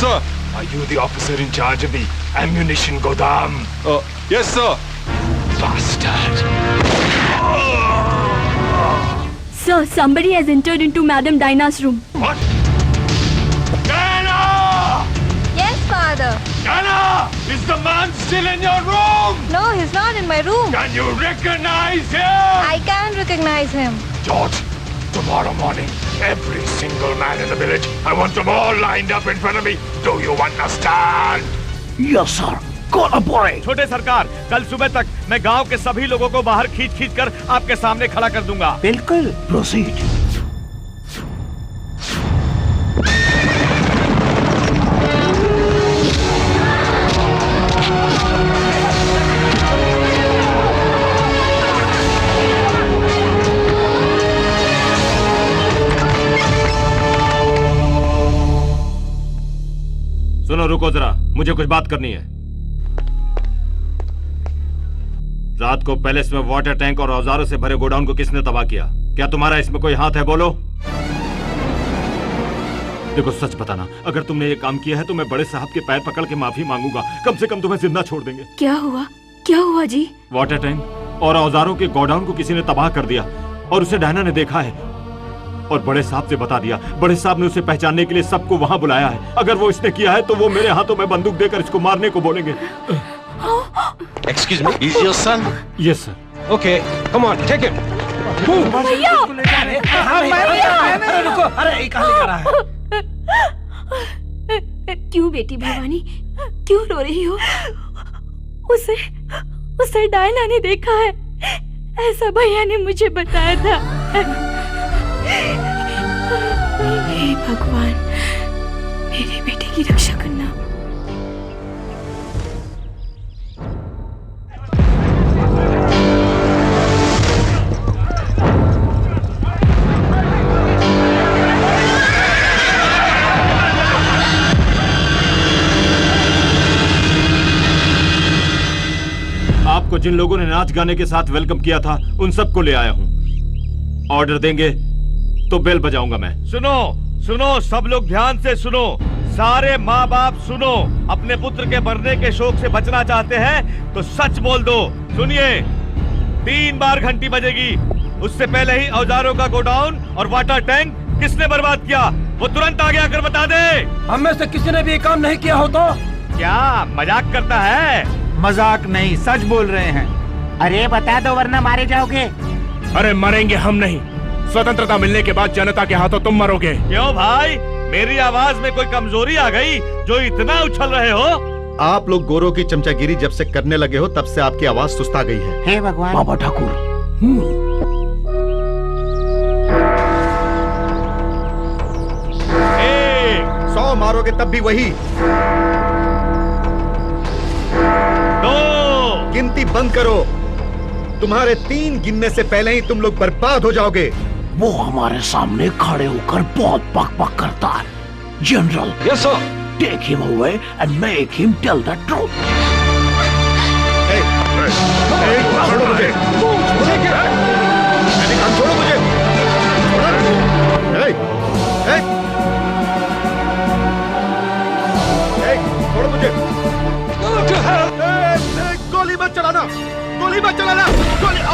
Sir! Are you the officer in charge of the ammunition Godam? Yes, sir. Bastard! Sir, somebody has entered into Madam Dinah's room. What? Diana! Yes, father. Diana! Is the man still in your room? No, he's not in my room. Can you recognize him? I can recognize him. George, tomorrow morning, every single man in the village, I want them all lined up in front of me. Do you understand? Yes, sir. Call a boy. छोटे सरकार, कल सुबह तक मैं गांव के सभी लोगों को बाहर खींच कर आपके सामने खड़ा कर दूंगा। बिल्कुल। Proceed. सुनो, रुको जरा, मुझे कुछ बात करनी है। रात को पैलेस में वाटर टैंक और औजारों से भरे गोडाउन को किसने तबाह किया? क्या तुम्हारा इसमें कोई हाथ है? बोलो। देखो, सच बताना, अगर तुमने ये काम किया है तो मैं बड़े साहब के पैर पकड़ के माफी मांगूंगा। कम से कम तुम्हें जिंदा छोड़ देंगे। क्या हुआ जी? वाटर टैंक और औजारों के गोडाउन को किसी ने तबाह कर दिया और उसे डायना ने देखा है और बड़े साहब से बता दिया। बड़े साहब ने उसे पहचानने के लिए सबको वहां बुलाया है। अगर वो इसने किया है तो वो मेरे हाथों में बंदूक देकर इसको मारने को बोलेंगे। Excuse me, is your son? Yes, sir. Okay, come on, take him. भैया! अरे रुको, अरे ये कहाँ लेकर आ रहा है? क्यों बेटी भवानी, क्यों रो रही हो? उसे डायना ने देखा है, ऐसा भैया ने मुझे बताया था। हे भगवान, मेरे बेटे की रक्षा करना। आपको जिन लोगों ने नाच गाने के साथ वेलकम किया था, उन सबको ले आया हूं। ऑर्डर देंगे तो बेल बजाऊंगा मैं। सुनो, सब लोग ध्यान से सुनो। सारे माँ बाप सुनो, अपने पुत्र के मरने के शोक से बचना चाहते हैं तो सच बोल दो। सुनिए, 3 बार घंटी बजेगी, उससे पहले ही औजारों का गोडाउन और वाटर टैंक किसने बर्बाद किया वो तुरंत आगे आकर बता दे। हम में से किसी ने भी ये काम नहीं किया हो तो? क्या मजाक करता है? मजाक नहीं, सच बोल रहे हैं। अरे बता दो वरना मारे जाओगे। अरे मरेंगे हम नहीं, स्वतंत्रता मिलने के बाद जनता के हाथों तुम मरोगे। क्यों भाई, मेरी आवाज में कोई कमजोरी आ गई जो इतना उछल रहे हो? आप लोग गोरों की चमचागिरी जब से करने लगे हो तब से आपकी आवाज सुस्ता गई है। हे भगवान। बाबा ठाकुर। 100 मारोगे तब भी वही। 2 गिनती बंद करो। तुम्हारे 3 गिनने से पहले ही तुम लोग बर्बाद हो जाओगे। वो हमारे सामने खड़े होकर बहुत बक बक करता है। General. Yes, sir. Take him away and make him tell the truth. छोड़ो मुझे। छोड़ो मुझे। छोड़ो मुझे। गोली मत चलाना, गोली मत चलाना, गोली।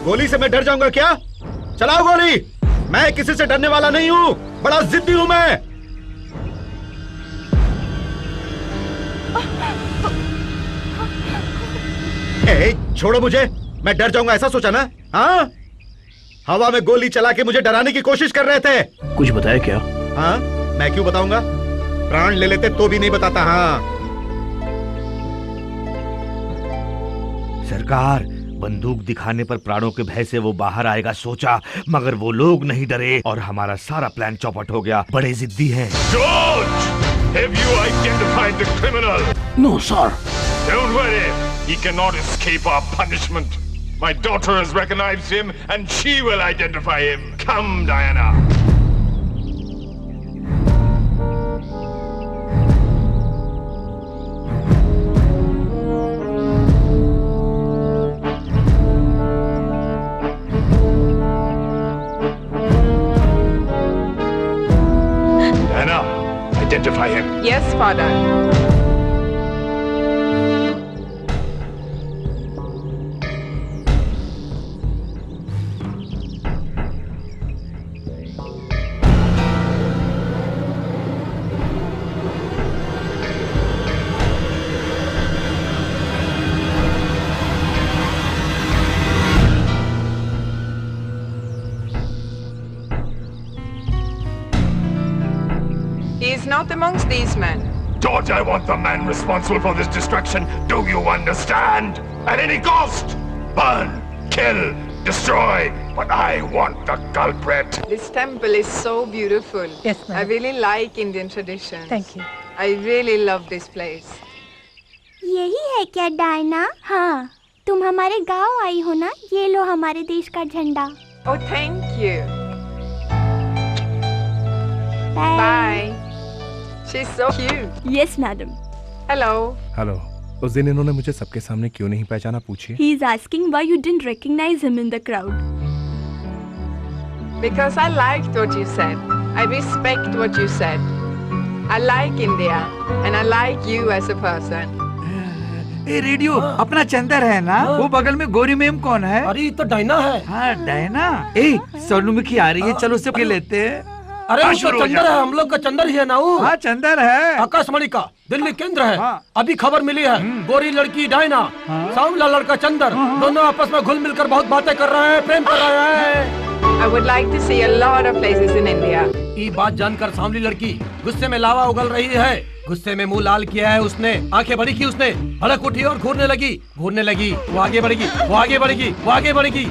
गोली से मैं डर जाऊंगा क्या? चलाओ गोली। मैं किसी से डरने वाला नहीं हूं, बड़ा जिद्दी हूं मैं। छोड़ो मुझे, मैं डर जाऊंगा ऐसा सोचा ना? हाँ, हवा में गोली चला के मुझे डराने की कोशिश कर रहे थे। कुछ बताया क्या? हाँ, मैं क्यों बताऊंगा? प्राण ले लेते तो भी नहीं बताता। हाँ सरकार, बंदूक दिखाने पर प्राणों के भय से वो बाहर आएगा सोचा, मगर वो लोग नहीं डरे और हमारा सारा प्लान चौपट हो गया। बड़े जिद्दी हैं। George, have you identified the criminal? No, sir. Don't worry, he cannot escape our punishment. My daughter has recognized him, and she will identify him. Come, Diana. Identify him. Yes, Father. He is not amongst these men. George, I want the man responsible for this destruction. Do you understand? At any cost! Burn, kill, destroy. But I want the culprit. This temple is so beautiful. Yes, ma'am. I really like Indian traditions. Thank you. I really love this place. यही है क्या डायना? हाँ, तुम हमारे गांव आई हो ना? ये लो हमारे देश का झंडा। Oh, thank you. Bye. Bye. She's so cute. Yes, madam. Hello. Hello. उस दिन इन्होंने मुझे सबके सामने क्यों नहीं पहचाना, पूछिए। He is asking why you didn't recognize him in the crowd. Because I liked what you said. I respect what you said. I like India and I like you as a person. A radio, अपना चंदर है ना? वो बगल में गोरी मैम कौन है? अरे तो डायना है। हाँ डायना। ए सोनूमुखी आ रही है, चलो उससे के लेते हैं। अरे वो तो चंदर है, हम लोग का चंदर ही है ना वो। हाँ चंदर है, आकाशवाणी का दिल्ली केंद्र है। हाँ। अभी खबर मिली है, गोरी लड़की डायना, सांवला लड़का चंदर, दोनों आपस में घुल मिलकर बहुत बातें कर रहे हैं, प्रेम कर रहे हैं। I would like to see a lot of places in India. ये बात जानकर सांवली लड़की गुस्से में लावा उगल रही है। गुस्से में मुंह लाल किया है उसने, आंखें बड़ी की उसने, भड़क उठी और घूरने लगी। वो आगे बढ़ेगी, वो आगे बढ़ेगी, वो आगे बढ़ेगी।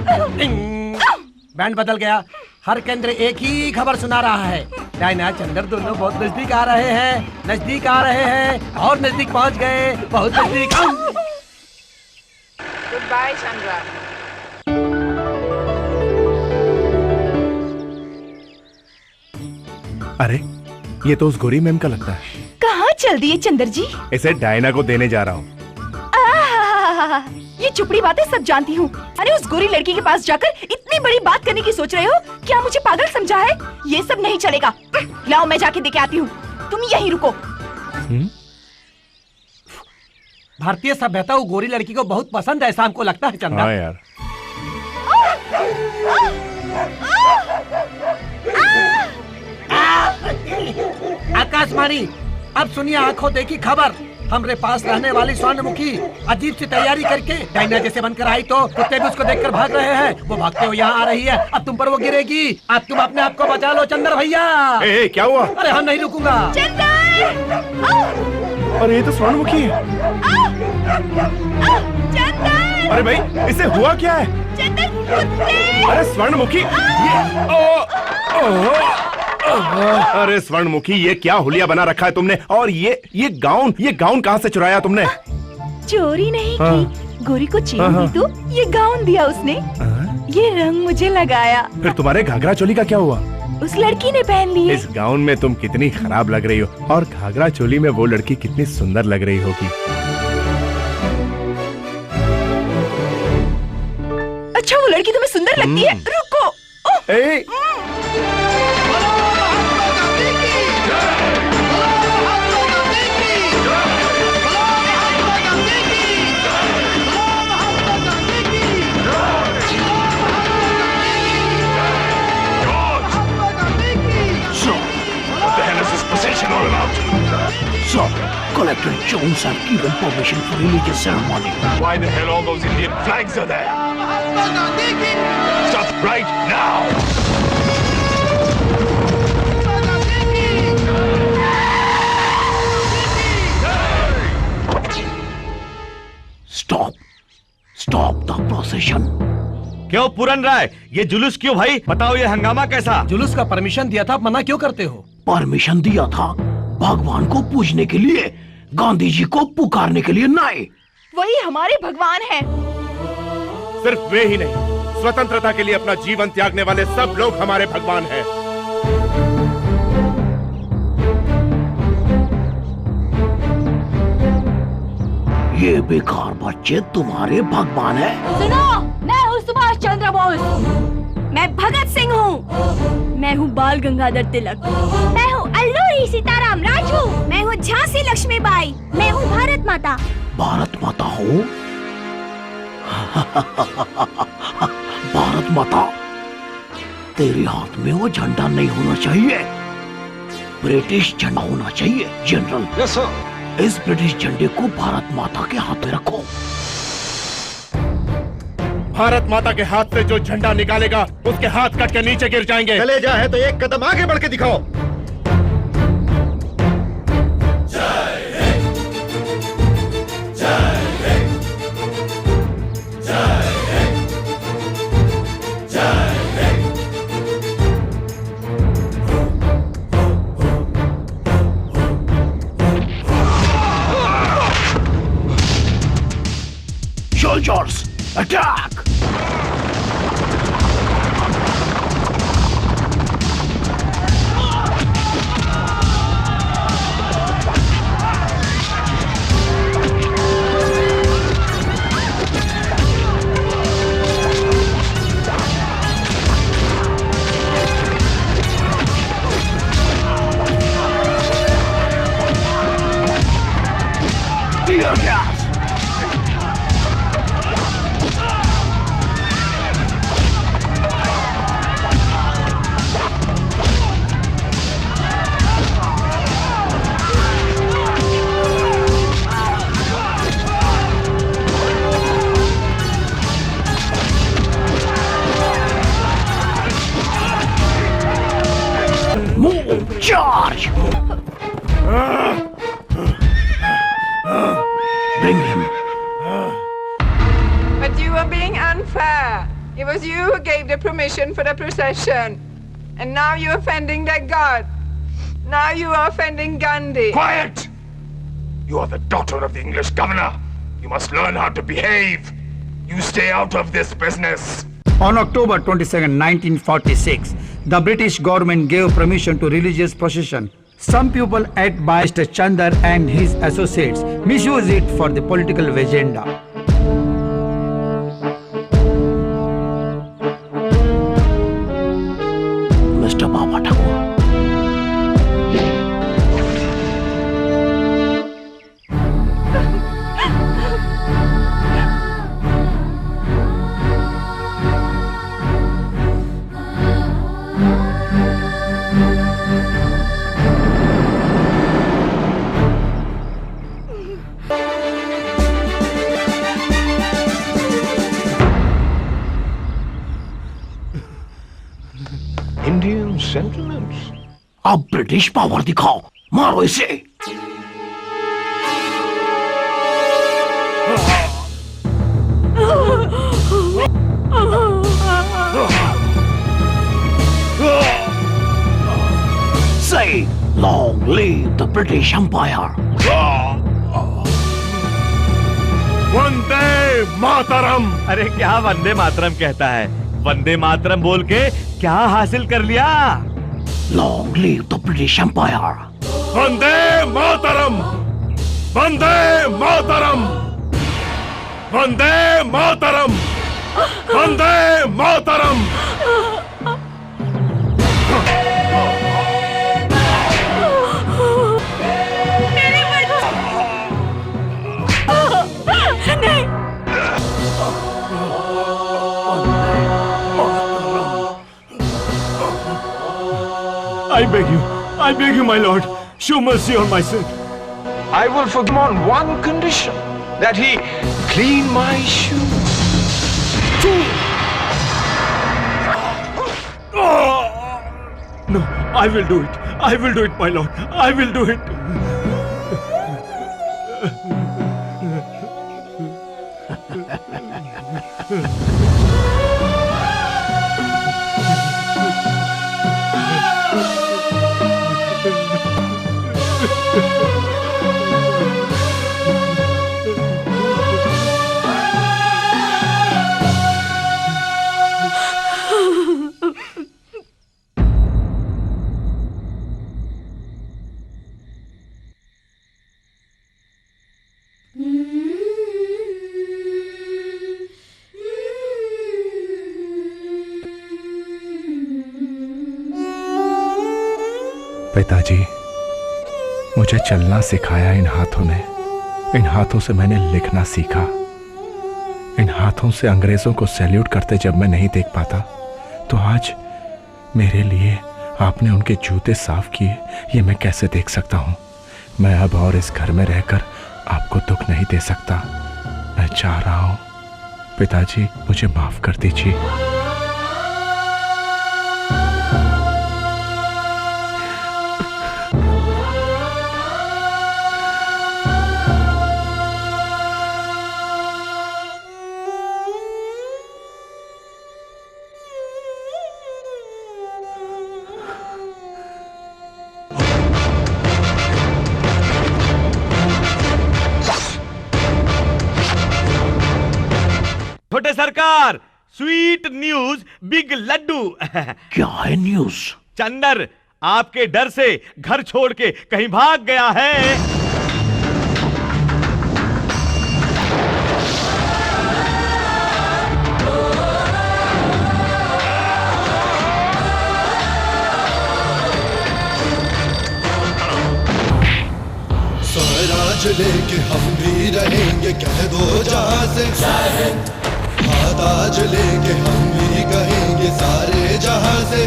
बैंड बदल गया। हर केंद्र एक ही खबर सुना रहा है, डायना चंदर दोनों बहुत नजदीक आ रहे हैं और नजदीक पहुंच गए, बहुत नजदीक। Goodbye, Chandra. अरे ये तो उस गोरी मैम का लगता है। कहाँ चल दिए चंदर जी? इसे डायना को देने जा रहा हूँ। ये चुपड़ी बातें सब जानती हूँ। अरे उस गोरी लड़की के पास जाकर इतनी बड़ी बात करने की सोच रहे हो? क्या मुझे पागल समझा है? ये सब नहीं चलेगा। लाओ मैं जाके देके आती हूँ, तुम यहीं रुको। भारतीय सभ्यता वो गोरी लड़की को बहुत पसंद है, ऐसा हमको लगता है चंदा। हाँ यार। आकाशवाणी, अब सुनिए आंखों देखी खबर। हमरे पास रहने वाली स्वर्णमुखी अजीब सी तैयारी करके डायना जैसे बनकर आई तो कुत्ते भी उसको देखकर भाग रहे हैं। वो भागते हुए यहाँ आ रही है, अब तुम पर वो गिरेगी। अब तुम अपने आप को बचा लो चंदर भैया। क्या हुआ? अरे हम नहीं रुकूंगा। चंदर! अरे ये तो स्वर्णमुखी है। अरे भाई इसे हुआ क्या है? अरे स्वर्णमुखी अरे स्वर्णमुखी ये क्या हुलिया बना रखा है तुमने? और ये गाउन कहाँ से चुराया तुमने? चोरी नहीं की, गोरी को चेन दी तो ये गाउन दिया उसने। ये रंग मुझे लगाया। फिर तुम्हारे घाघरा चोली का क्या हुआ? उस लड़की ने पहन ली। इस गाउन में तुम कितनी खराब लग रही हो, और घाघरा चोली में वो लड़की कितनी सुंदर लग रही होगी। अच्छा वो लड़की तुम्हें सुंदर लगती है? रुको। So, Collector Jones have given permission for religious ceremony. Why the hell all those Indian flags are there? Stop right now! Stop the procession. क्यों पूरन राय, ये जुलूस क्यों भाई? बताओ ये हंगामा कैसा? जुलूस का परमिशन दिया था, मना क्यों करते हो? परमिशन दिया था भगवान को पूजने के लिए, गांधी जी को पुकारने के लिए नहीं। वही हमारे भगवान हैं। सिर्फ वे ही नहीं, स्वतंत्रता के लिए अपना जीवन त्यागने वाले सब लोग हमारे भगवान हैं। ये बेकार बच्चे तुम्हारे भगवान हैं। सुनो, मैं हूँ सुभाष चंद्र बोस। मैं भगत सिंह हूँ। मैं हूँ बाल गंगाधर तिलक। मैं हूँ अल्लूरी सीताराम राजू। मैं हूँ झांसी लक्ष्मीबाई। मैं हूँ भारत माता। भारत माता हो? भारत माता, तेरे हाथ में वो झंडा नहीं होना चाहिए, ब्रिटिश झंडा होना चाहिए। General, yes sir. इस ब्रिटिश झंडे को भारत माता के हाथ में रखो। भारत माता के हाथ से जो झंडा निकालेगा उसके हाथ कट के नीचे गिर जाएंगे। चले जा है तो एक कदम आगे बढ़ के दिखाओ। Soldiers, attack! Tear gas! Move! Charge! Bring him. But you are being unfair. It was you who gave the permission for the procession. And now you're offending their God. Now you are offending Gandhi. Quiet! You are the daughter of the English governor. You must learn how to behave. You stay out of this business. On October 22, 1946, the British government gave permission to religious procession. Some people at by Mr. Chandar and his associates misuse it for the political agenda. Mr. Baba Thakur. Indian sentiments. अब ब्रिटिश पावर दिखाओ, मारो इसे। leave the British Empire. Vande Mataram. अरे क्या वंदे मातरम कहता है? वंदे मातरम बोल के क्या हासिल कर लिया? Long live the British Empire. Vande Mataram, Vande Mataram, Vande Mataram, Vande Mataram. I beg you, my lord, show mercy on my son. I will forgive him on one condition, that he clean my shoes. No, I will do it. I will do it, my lord. I will do it. पिताजी, मुझे चलना सिखाया इन हाथों ने। इन हाथों से मैंने लिखना सीखा। इन हाथों से अंग्रेजों को सैल्यूट करते जब मैं नहीं देख पाता, तो आज मेरे लिए आपने उनके जूते साफ किए, ये मैं कैसे देख सकता हूँ? मैं अब और इस घर में रहकर आपको दुख नहीं दे सकता। मैं चाह रहा हूँ पिताजी, मुझे माफ कर दीजिए। छोटे सरकार, स्वीट न्यूज, बिग लड्डू। क्या है न्यूज? चंदर आपके डर से घर छोड़ के कहीं भाग गया है। स्वराज लेके हम भी रहेंगे, कह दो जहां से ताज लेके हम भी कहेंगे सारे जहां से।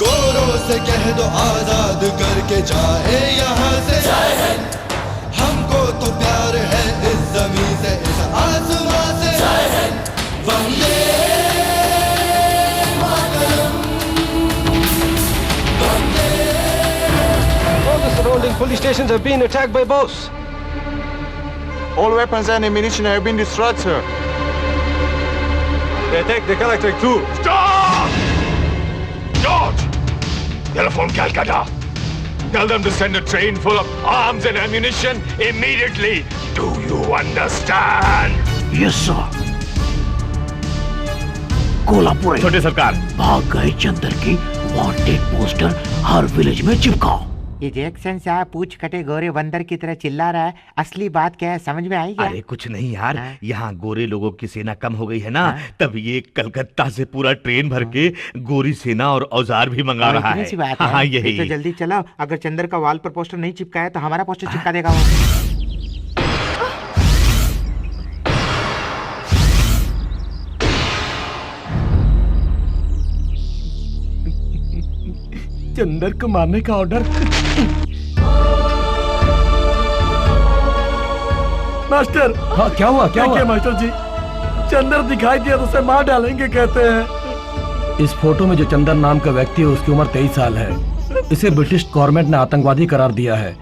गोरों से कह दो आजाद करके जाए यहाँ से। हमको तो प्यार है इस जमीन से, इस आसमां से। वंदे मातरम, वंदे। All the surrounding police stations have been attacked by boats. All weapons and ammunition have been destroyed, sir. They attacked the collector too. Stop! George! Telephone Calcutta. Tell them to send a train full of arms and ammunition immediately. Do you understand? Yes, sir. Kolhapur छोटे सरकार, भाग गए चंदर की वांटेड पोस्टर हर विलेज में चिपकाओ। ये जैक्सन साहब पूछ कटे गोरे बंदर की तरह चिल्ला रहा है, असली बात क्या है समझ में आई क्या? अरे कुछ नहीं यार, यहाँ गोरे लोगों की सेना कम हो गई है ना, तब ये कलकत्ता से पूरा ट्रेन भर के गोरी सेना और औजार भी मंगा रहा है। हाँ यही। तो जल्दी चलो, अगर चंदर का वाल पर पोस्टर नहीं चिपका है तो हमारा पोस्टर चिपका देगा वो। चंदर को मारने का ऑर्डर। मास्टर। हाँ क्या हुआ? क्या हुआ मास्टर जी? चंदर दिखाई दिया तो उसे मार डालेंगे कहते हैं। इस फोटो में जो चंदर नाम का व्यक्ति है उसकी उम्र 23 साल है। इसे ब्रिटिश गवर्नमेंट ने आतंकवादी करार दिया है।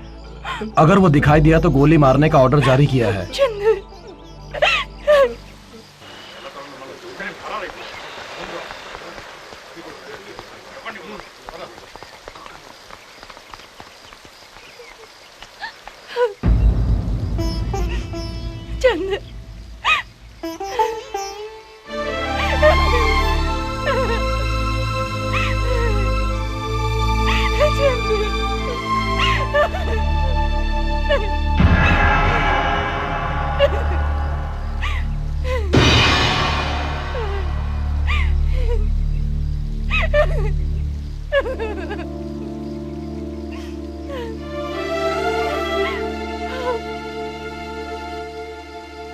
अगर वो दिखाई दिया तो गोली मारने का ऑर्डर जारी किया है। चंदर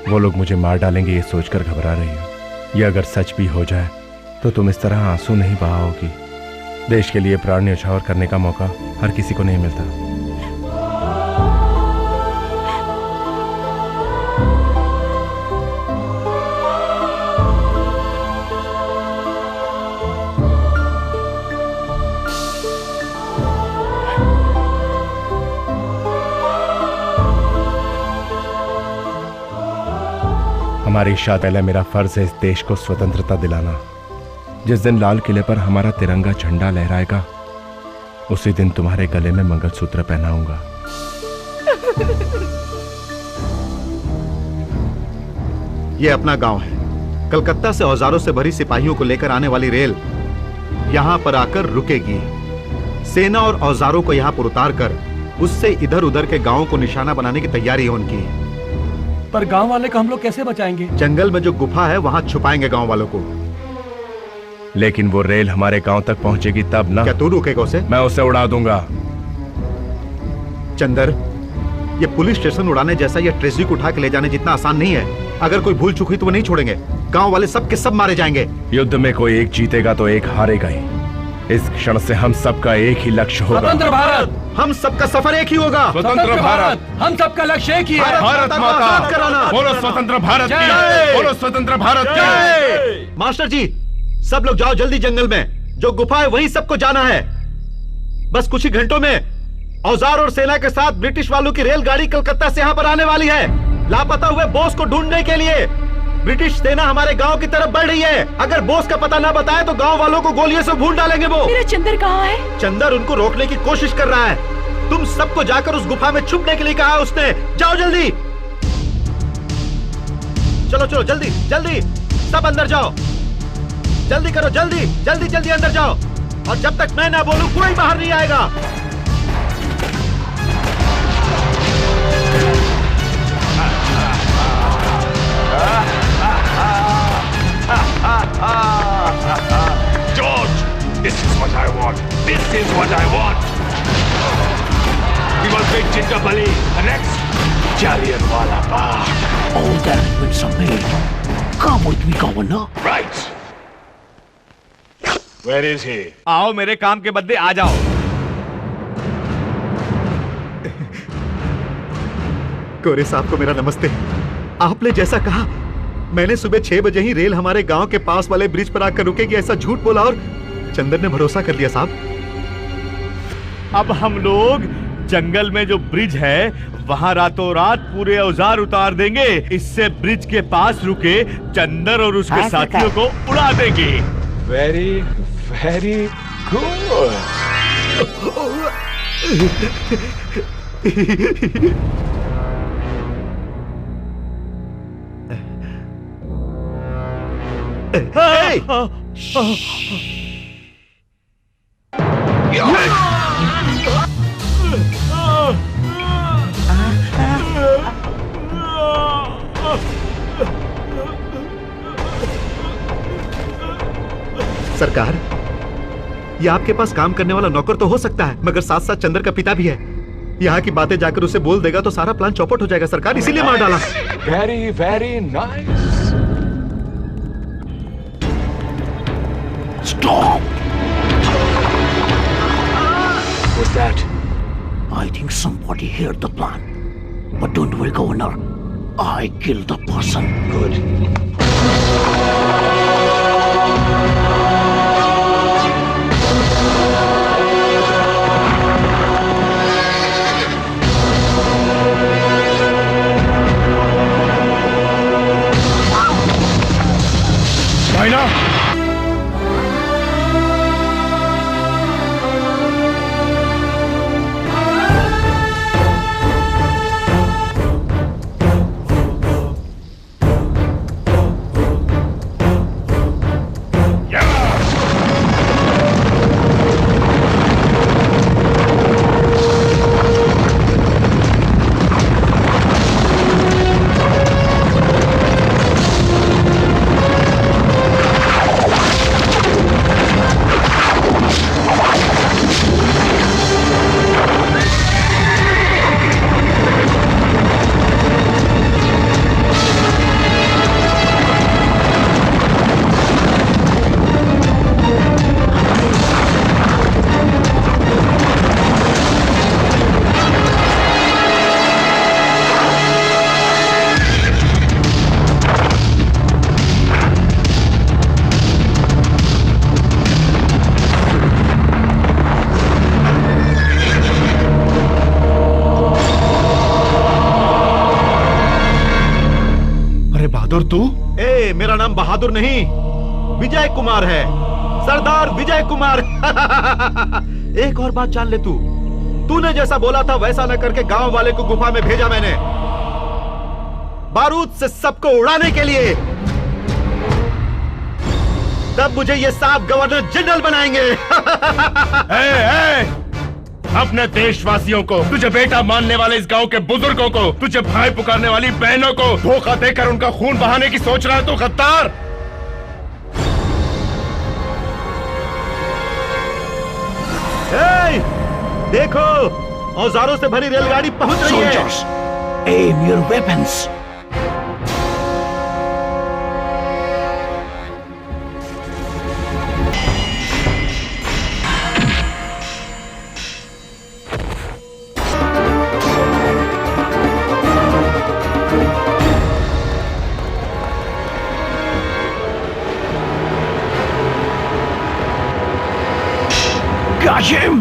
वो लोग मुझे मार डालेंगे ये सोचकर घबरा रही हो। ये अगर सच भी हो जाए तो तुम इस तरह आंसू नहीं बहाओगी। देश के लिए प्राण न्यौछावर करने का मौका हर किसी को नहीं मिलता। हमारी शादी पहले मेरा फर्ज है इस देश को स्वतंत्रता दिलाना। जिस दिन लाल किले पर हमारा तिरंगा झंडा लहराएगा उसी दिन तुम्हारे गले में मंगलसूत्र पहनाऊंगा। ये अपना गांव है। कलकत्ता से औजारों से भरी सिपाहियों को लेकर आने वाली रेल यहां पर आकर रुकेगी। सेना और औजारों को यहां पर उतार कर उससे इधर उधर के गांवों को निशाना बनाने की तैयारी है उनकी। पर गांव वाले को हम लोग कैसे बचाएंगे? जंगल में जो गुफा है वहां छुपाएंगे गांव वालों को। लेकिन वो रेल हमारे गांव तक पहुंचेगी तब ना। क्या तू रुकेगा उसे? मैं उसे उड़ा दूंगा। चंदर, ये पुलिस स्टेशन उड़ाने जैसा या ट्रेजरी को उठा के ले जाने जितना आसान नहीं है। अगर कोई भूल चूक हुई तो वो नहीं छोड़ेंगे। गांव वाले सब के सब मारे जाएंगे। युद्ध में कोई एक जीतेगा तो एक हारेगा ही। इस क्षण से हम सबका एक ही लक्ष्य होगा। स्वतंत्र भारत। हम सबका सफर एक ही होगा। स्वतंत्र भारत। हम सबका लक्ष्य एक ही है। भारत माता। बोलो स्वतंत्र भारत की। बोलो स्वतंत्र भारत की। मास्टर जी, सब लोग जाओ जल्दी जंगल में। जो गुफा है वहीं सबको जाना है। बस कुछ ही घंटों में औजार और सेना के साथ ब्रिटिश वालों की रेलगाड़ी कलकत्ता से यहाँ पर आने वाली है। लापता हुए बोस को ढूंढने के लिए ब्रिटिश सेना हमारे गांव की तरफ बढ़ रही है। अगर बोस का पता ना बताए तो गांव वालों को गोलियों से भून डालेंगे वो। मेरा चंदर कहाँ है? चंदर उनको रोकने की कोशिश कर रहा है। तुम सबको जाकर उस गुफा में छुपने के लिए कहा उसने। जाओ जल्दी। चलो चलो जल्दी जल्दी, सब अंदर जाओ। जल्दी करो, जल्दी जल्दी जल्दी अंदर जाओ। और जब तक मैं ना बोलूं कोई बाहर नहीं आएगा। George, this is what I want. This is what I want. We will make Chindapalli and next Jallianwala Bagh. All the arrangements are made. Come with me, Governor. Right. Where is he? आओ मेरे काम के बदले आ जाओ। कोरे साहब को मेरा नमस्ते। आपने जैसा कहा, मैंने सुबह 6 बजे ही रेल हमारे गांव के पास वाले ब्रिज पर आकर रुकेगी ऐसा झूठ बोला और चंदर ने भरोसा कर लिया साहब। अब हम लोग जंगल में जो ब्रिज है वहां रातों रात पूरे औजार उतार देंगे। इससे ब्रिज के पास रुके चंदर और उसके साथियों को उड़ा देंगे। Very, very good. Hey! सरकार, ये आपके पास काम करने वाला नौकर तो हो सकता है, मगर साथ साथ चंदर का पिता भी है। यहाँ की बातें जाकर उसे बोल देगा तो सारा प्लान चौपट हो जाएगा सरकार, इसीलिए मार डाला। Very, very nice. Stop! What's that? I think somebody heard the plan. But don't worry, Governor. I killed the person. Good. अरे बहादुर तू? ए, मेरा नाम बहादुर नहीं, विजय कुमार है, सरदार विजय कुमार। एक और बात जान ले तूने जैसा बोला था वैसा न करके गांव वाले को गुफा में भेजा मैंने, बारूद से सबको उड़ाने के लिए। तब मुझे ये साहब गवर्नर जनरल बनाएंगे। अपने देशवासियों को, तुझे बेटा मानने वाले इस गांव के बुजुर्गों को, तुझे भाई पुकारने वाली बहनों को धोखा देकर उनका खून बहाने की सोच रहा है तू गद्दार। देखो, औजारों से भरी रेलगाड़ी पहुंच रही है। Soldiers, aim your weapons. Got him!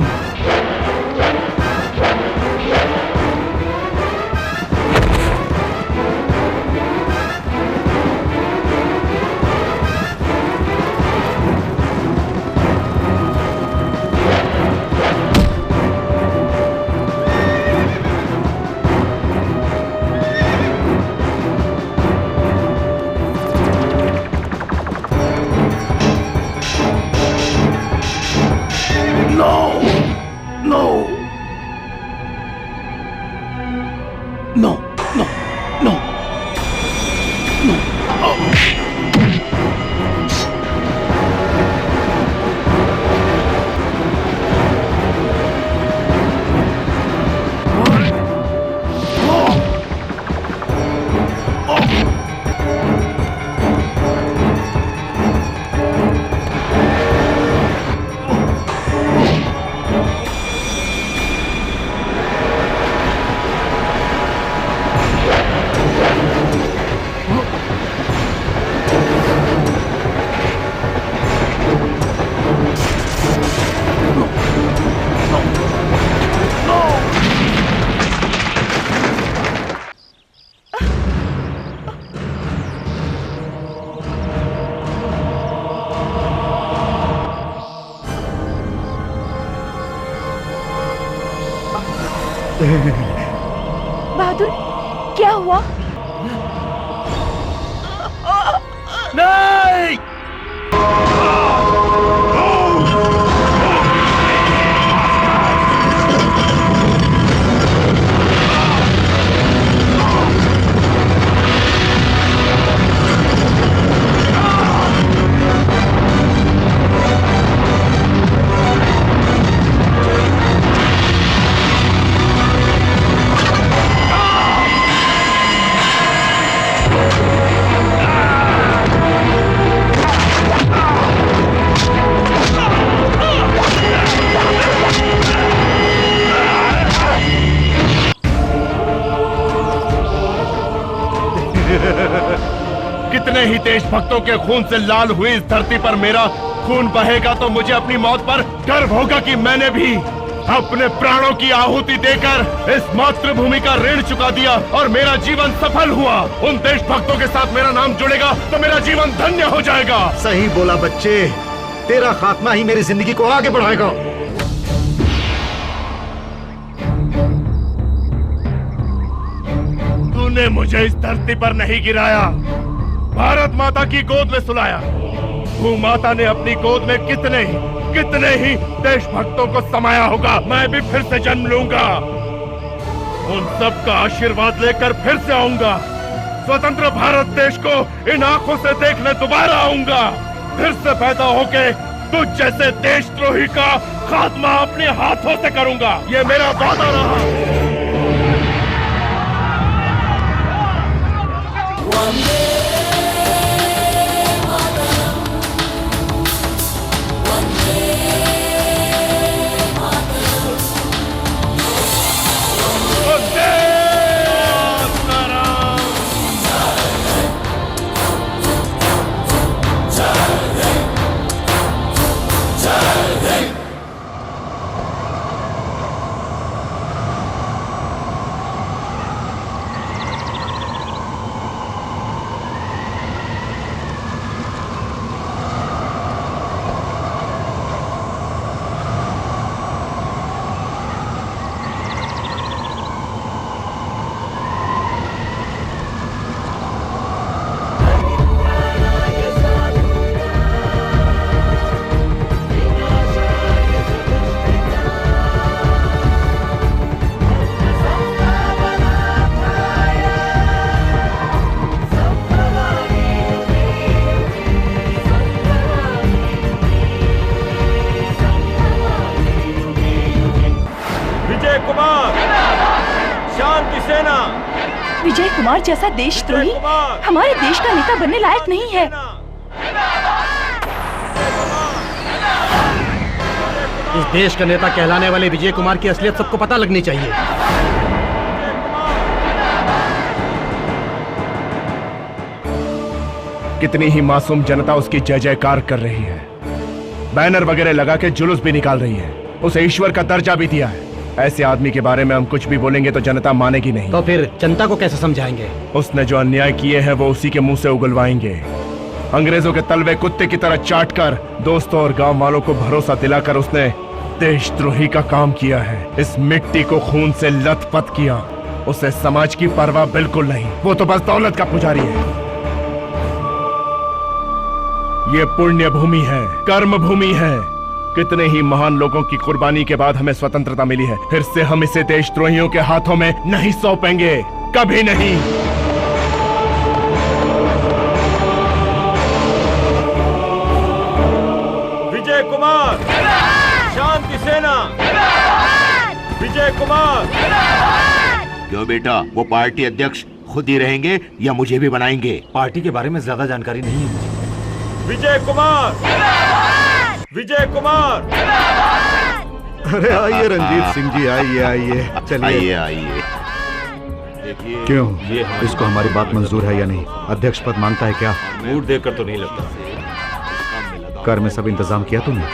बहादुर, क्या हुआ? नहीं! कितने ही देशभक्तों के खून से लाल हुई इस धरती पर मेरा खून बहेगा तो मुझे अपनी मौत पर गर्व होगा कि मैंने भी अपने प्राणों की आहुति देकर इस मातृभूमि का ऋण चुका दिया और मेरा जीवन सफल हुआ। उन देशभक्तों के साथ मेरा नाम जुड़ेगा तो मेरा जीवन धन्य हो जाएगा। सही बोला बच्चे, तेरा खात्मा ही मेरी जिंदगी को आगे बढ़ाएगा। तूने मुझे इस धरती पर नहीं गिराया, भारत माता की गोद में सुलाया। भू माता ने अपनी गोद में कितने ही देशभक्तों को समाया होगा। मैं भी फिर से जन्म लूंगा, उन सब का आशीर्वाद लेकर फिर से आऊंगा। स्वतंत्र भारत देश को इन आंखों से देखने दोबारा आऊंगा। फिर से पैदा होके तुझ जैसे देशद्रोही का खात्मा अपने हाथों से करूंगा। ये मेरा वादा रहा। जैसा देशद्रोही हमारे देश का नेता बनने लायक नहीं है। इस देश का नेता कहलाने वाले विजय कुमार की असलियत सबको पता लगनी चाहिए। कितनी ही मासूम जनता उसकी जय जयकार कर रही है, बैनर वगैरह लगा के जुलूस भी निकाल रही है, उसे ईश्वर का दर्जा भी दिया है। ऐसे आदमी के बारे में हम कुछ भी बोलेंगे तो जनता मानेगी नहीं। तो फिर जनता को कैसे समझाएंगे? उसने जो अन्याय किए हैं वो उसी के मुंह से उगलवाएंगे। अंग्रेजों के तलवे कुत्ते की तरह चाट कर दोस्तों और गांव वालों को भरोसा दिलाकर उसने देशद्रोही का काम किया है। इस मिट्टी को खून से लथपथ किया। उसे समाज की परवाह बिल्कुल नहीं, वो तो बस दौलत का पुजारी है। ये पुण्य भूमि है, कर्म भूमि है। कितने ही महान लोगों की कुर्बानी के बाद हमें स्वतंत्रता मिली है, फिर से हम इसे देशद्रोहियों के हाथों में नहीं सौंपेंगे, कभी नहीं। विजय कुमार, शांति सेना, विजय कुमार। क्यों बेटा, वो पार्टी अध्यक्ष खुद ही रहेंगे या मुझे भी बनाएंगे? पार्टी के बारे में ज्यादा जानकारी नहीं है। विजय कुमार, विजय कुमार। अरे आइए रंजीत सिंह जी, आइए आइए, चलिए आइए। क्यों, इसको हमारी बात मंजूर है या नहीं? अध्यक्ष पद मांगता है क्या? मूड देखकर तो नहीं लगता। कर में सब इंतजाम किया तुमने?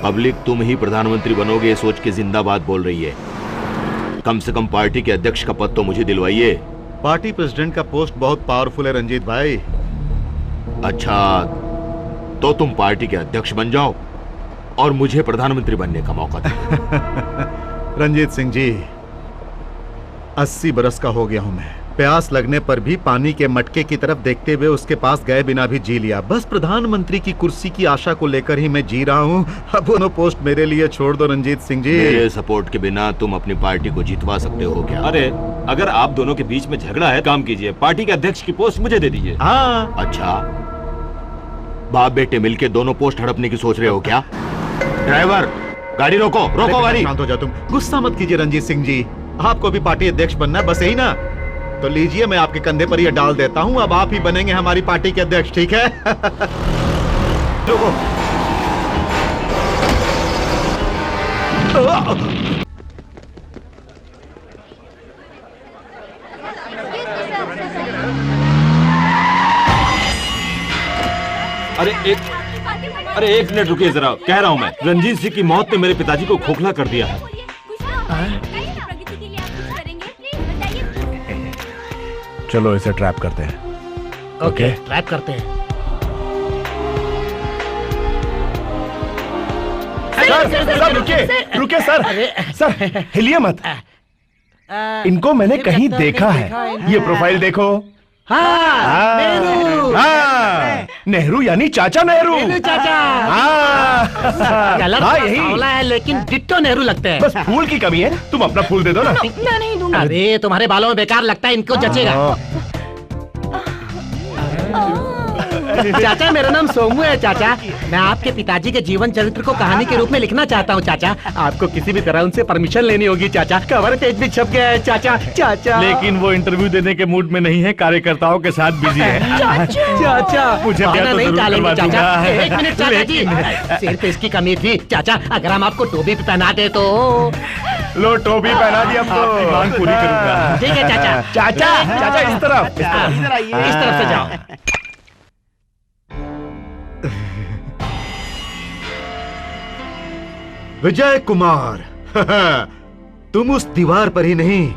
पब्लिक तुम ही प्रधानमंत्री बनोगे सोच के जिंदाबाद बोल रही है। कम से कम पार्टी के अध्यक्ष का पद तो मुझे दिलवाइए। पार्टी प्रेसिडेंट का पोस्ट बहुत पावरफुल है रंजीत भाई। अच्छा, तो तुम पार्टी के अध्यक्ष बन जाओ और मुझे प्रधानमंत्री बनने का मौका दो। रंजीत सिंह जी, 80 बरस का हो गया हूं मैं। प्यास लगने पर भी पानी के मटके की तरफ देखते हुए उसके पास गए बिना भी जी लिया। बस प्रधानमंत्री की कुर्सी की आशा को लेकर ही मैं जी रहा हूं। अब दोनों पोस्ट मेरे लिए छोड़ दो रंजीत सिंह जी। मेरे सपोर्ट के बिना तुम अपनी पार्टी को जितवा सकते हो क्या? अरे अगर आप दोनों के बीच में झगड़ा है, काम कीजिए, पार्टी के अध्यक्ष की पोस्ट मुझे दे दीजिए। हाँ। अच्छा, बाप बेटे मिलके दोनों पोस्ट हड़पने की सोच रहे हो क्या? ड्राइवर, गाड़ी रोको, रोको गाड़ी। शांत हो जाओ तुम, गुस्सा मत कीजिए रंजीत सिंह जी। आपको भी पार्टी अध्यक्ष बनना है, बस यही ना? तो लीजिए, मैं आपके कंधे पर ये डाल देता हूं। अब आप ही बनेंगे हमारी पार्टी के अध्यक्ष, ठीक है? अरे एक मिनट रुकिए जरा, कह रहा हूं मैं, रंजीत सिंह की मौत ने मेरे पिताजी को खोखला कर दिया है। चलो इसे ट्रैप करते हैं। ओके, ट्रैप करते हैं। सर रुकिए, रुकिए सर। सर हिलिए मत। इनको मैंने कहीं देखा है। ये प्रोफाइल देखो। नेहरू। नेहरू यानी चाचा नेहरू। चाचा। कलर यही है, लेकिन डिट्टो नेहरू लगते हैं। बस फूल की कमी है, तुम अपना फूल दे दो ना। मैं नहीं दूंगा। अरे तुम्हारे बालों में बेकार लगता है, इनको जचेगा। चाचा, मेरा नाम सोमू है चाचा। मैं आपके पिताजी के जीवन चरित्र को कहानी के रूप में लिखना चाहता हूँ चाचा। आपको किसी भी तरह उनसे परमिशन लेनी होगी चाचा। कवर पेज भी छप गया है चाचा। चाचा, लेकिन वो इंटरव्यू देने के मूड में नहीं है, कार्यकर्ताओं के साथ बिजी है। चाचा, मुझे बहाना तो नहीं जरूर टालेंगे करवा चाचा। दूंगा। एक मिनट चाचा जी, सिर्फ इसकी कमी थी चाचा। अगर हम आपको टोपी पे पहना दे तो। लो टोपी पहना दी, अब तो आपकी मांग पूरी करूंगा। ठीक है चाचा। चाचा, चाचा इस तरफ, इस तरफ से जाओ। विजय कुमार, तुम उस दीवार पर ही नहीं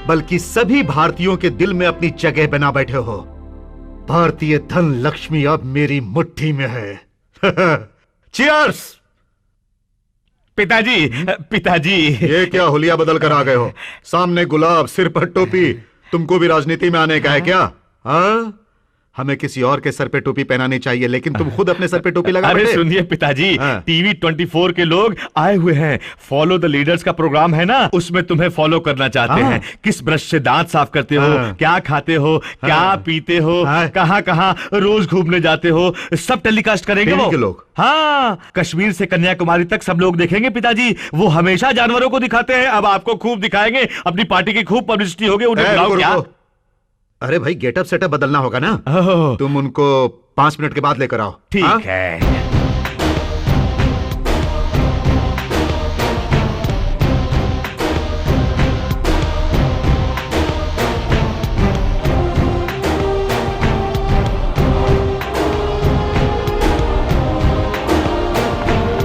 बल्कि सभी भारतीयों के दिल में अपनी जगह बना बैठे हो। भारतीय धन लक्ष्मी अब मेरी मुट्ठी में है। चीयर्स। पिताजी, पिताजी। ये क्या हुलिया बदल कर आ गए हो? सामने गुलाब, सिर पर टोपी। तुमको भी राजनीति में आने का है क्या? हाँ? हमें किसी और के सर पे टोपी पहनानी चाहिए, लेकिन तुम खुद अपने सर पे टोपी लगा अरे बैठे। सुनिए पिताजी, हाँ। टीवी 24 के लोग आए हुए हैं। फॉलो द लीडर्स का प्रोग्राम है ना, उसमें तुम्हें फॉलो करना चाहते हाँ। हैं। किस ब्रश से दांत साफ करते हो, हाँ। क्या खाते हो, क्या हाँ। पीते हो, हाँ। कहाँ कहाँ रोज घूमने जाते हो, सब टेलीकास्ट करेंगे टीवी वो के लोग। हाँ, कश्मीर से कन्याकुमारी तक सब लोग देखेंगे पिताजी। वो हमेशा जानवरों को दिखाते हैं, अब आपको खूब दिखाएंगे। अपनी पार्टी की खूब पब्लिसिटी होगी। उन्हें बुलाओ रुको, क्या? रुको। अरे भाई, गेटअप सेटअप बदलना होगा ना। ओह, तुम उनको 5 मिनट के बाद लेकर आओ। ठीक हाँ? है।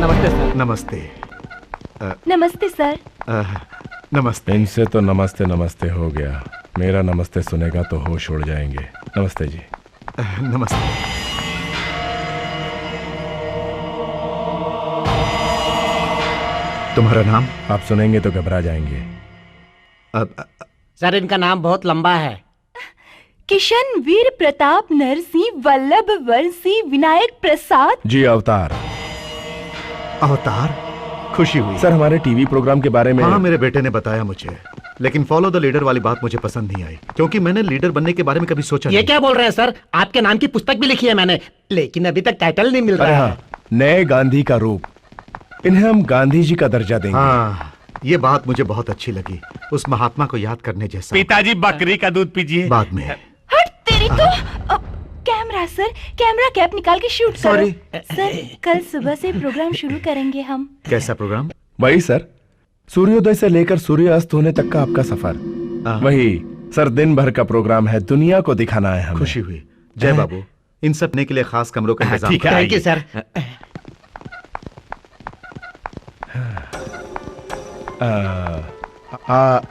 नमस्ते सर। नमस्ते। नमस्ते सर। नमस्ते। इनसे तो नमस्ते नमस्ते हो गया, मेरा नमस्ते सुनेगा तो होश उड़ जाएंगे। नमस्ते जी। नमस्ते। तुम्हारा नाम? आप सुनेंगे तो घबरा जाएंगे। सर इनका नाम बहुत लंबा है। किशन वीर प्रताप नरसिंह वल्लभ वंशी विनायक प्रसाद। जी अवतार। अवतार, खुशी हुई। सर हमारे टीवी प्रोग्राम के बारे में। हाँ, मेरे बेटे ने बताया मुझे, लेकिन फॉलो द लीडर वाली बात मुझे पसंद नहीं आई, क्योंकि मैंने लीडर बनने के बारे में कभी सोचा ये नहीं। क्या बोल रहे हैं सर? आपके नाम की पुस्तक भी लिखी है मैंने, लेकिन अभी तक टाइटल नहीं मिल अरे रहा हाँ, है। नए गांधी का रूप, इन्हें हम गांधी जी का दर्जा देंगे। हाँ, ये बात मुझे बहुत अच्छी लगी, उस महात्मा को याद करने जैसा। पिताजी बकरी का दूध पीजिए। बाद में। हट तेरी तो। कैमरा सर, कैमरा कैप निकाल के शूट करो। Sorry। सर कल सुबह से प्रोग्राम शुरू करेंगे हम। कैसा प्रोग्राम? वही सर, सूर्योदय से लेकर सूर्यास्त होने तक का आपका सफर। वही सर, दिन भर का प्रोग्राम है, दुनिया को दिखाना है हमें। खुशी हुई। जय बाबू, इन सब ने के लिए खास कमरों का इंतजाम ठीक है, करो। Thank you sir.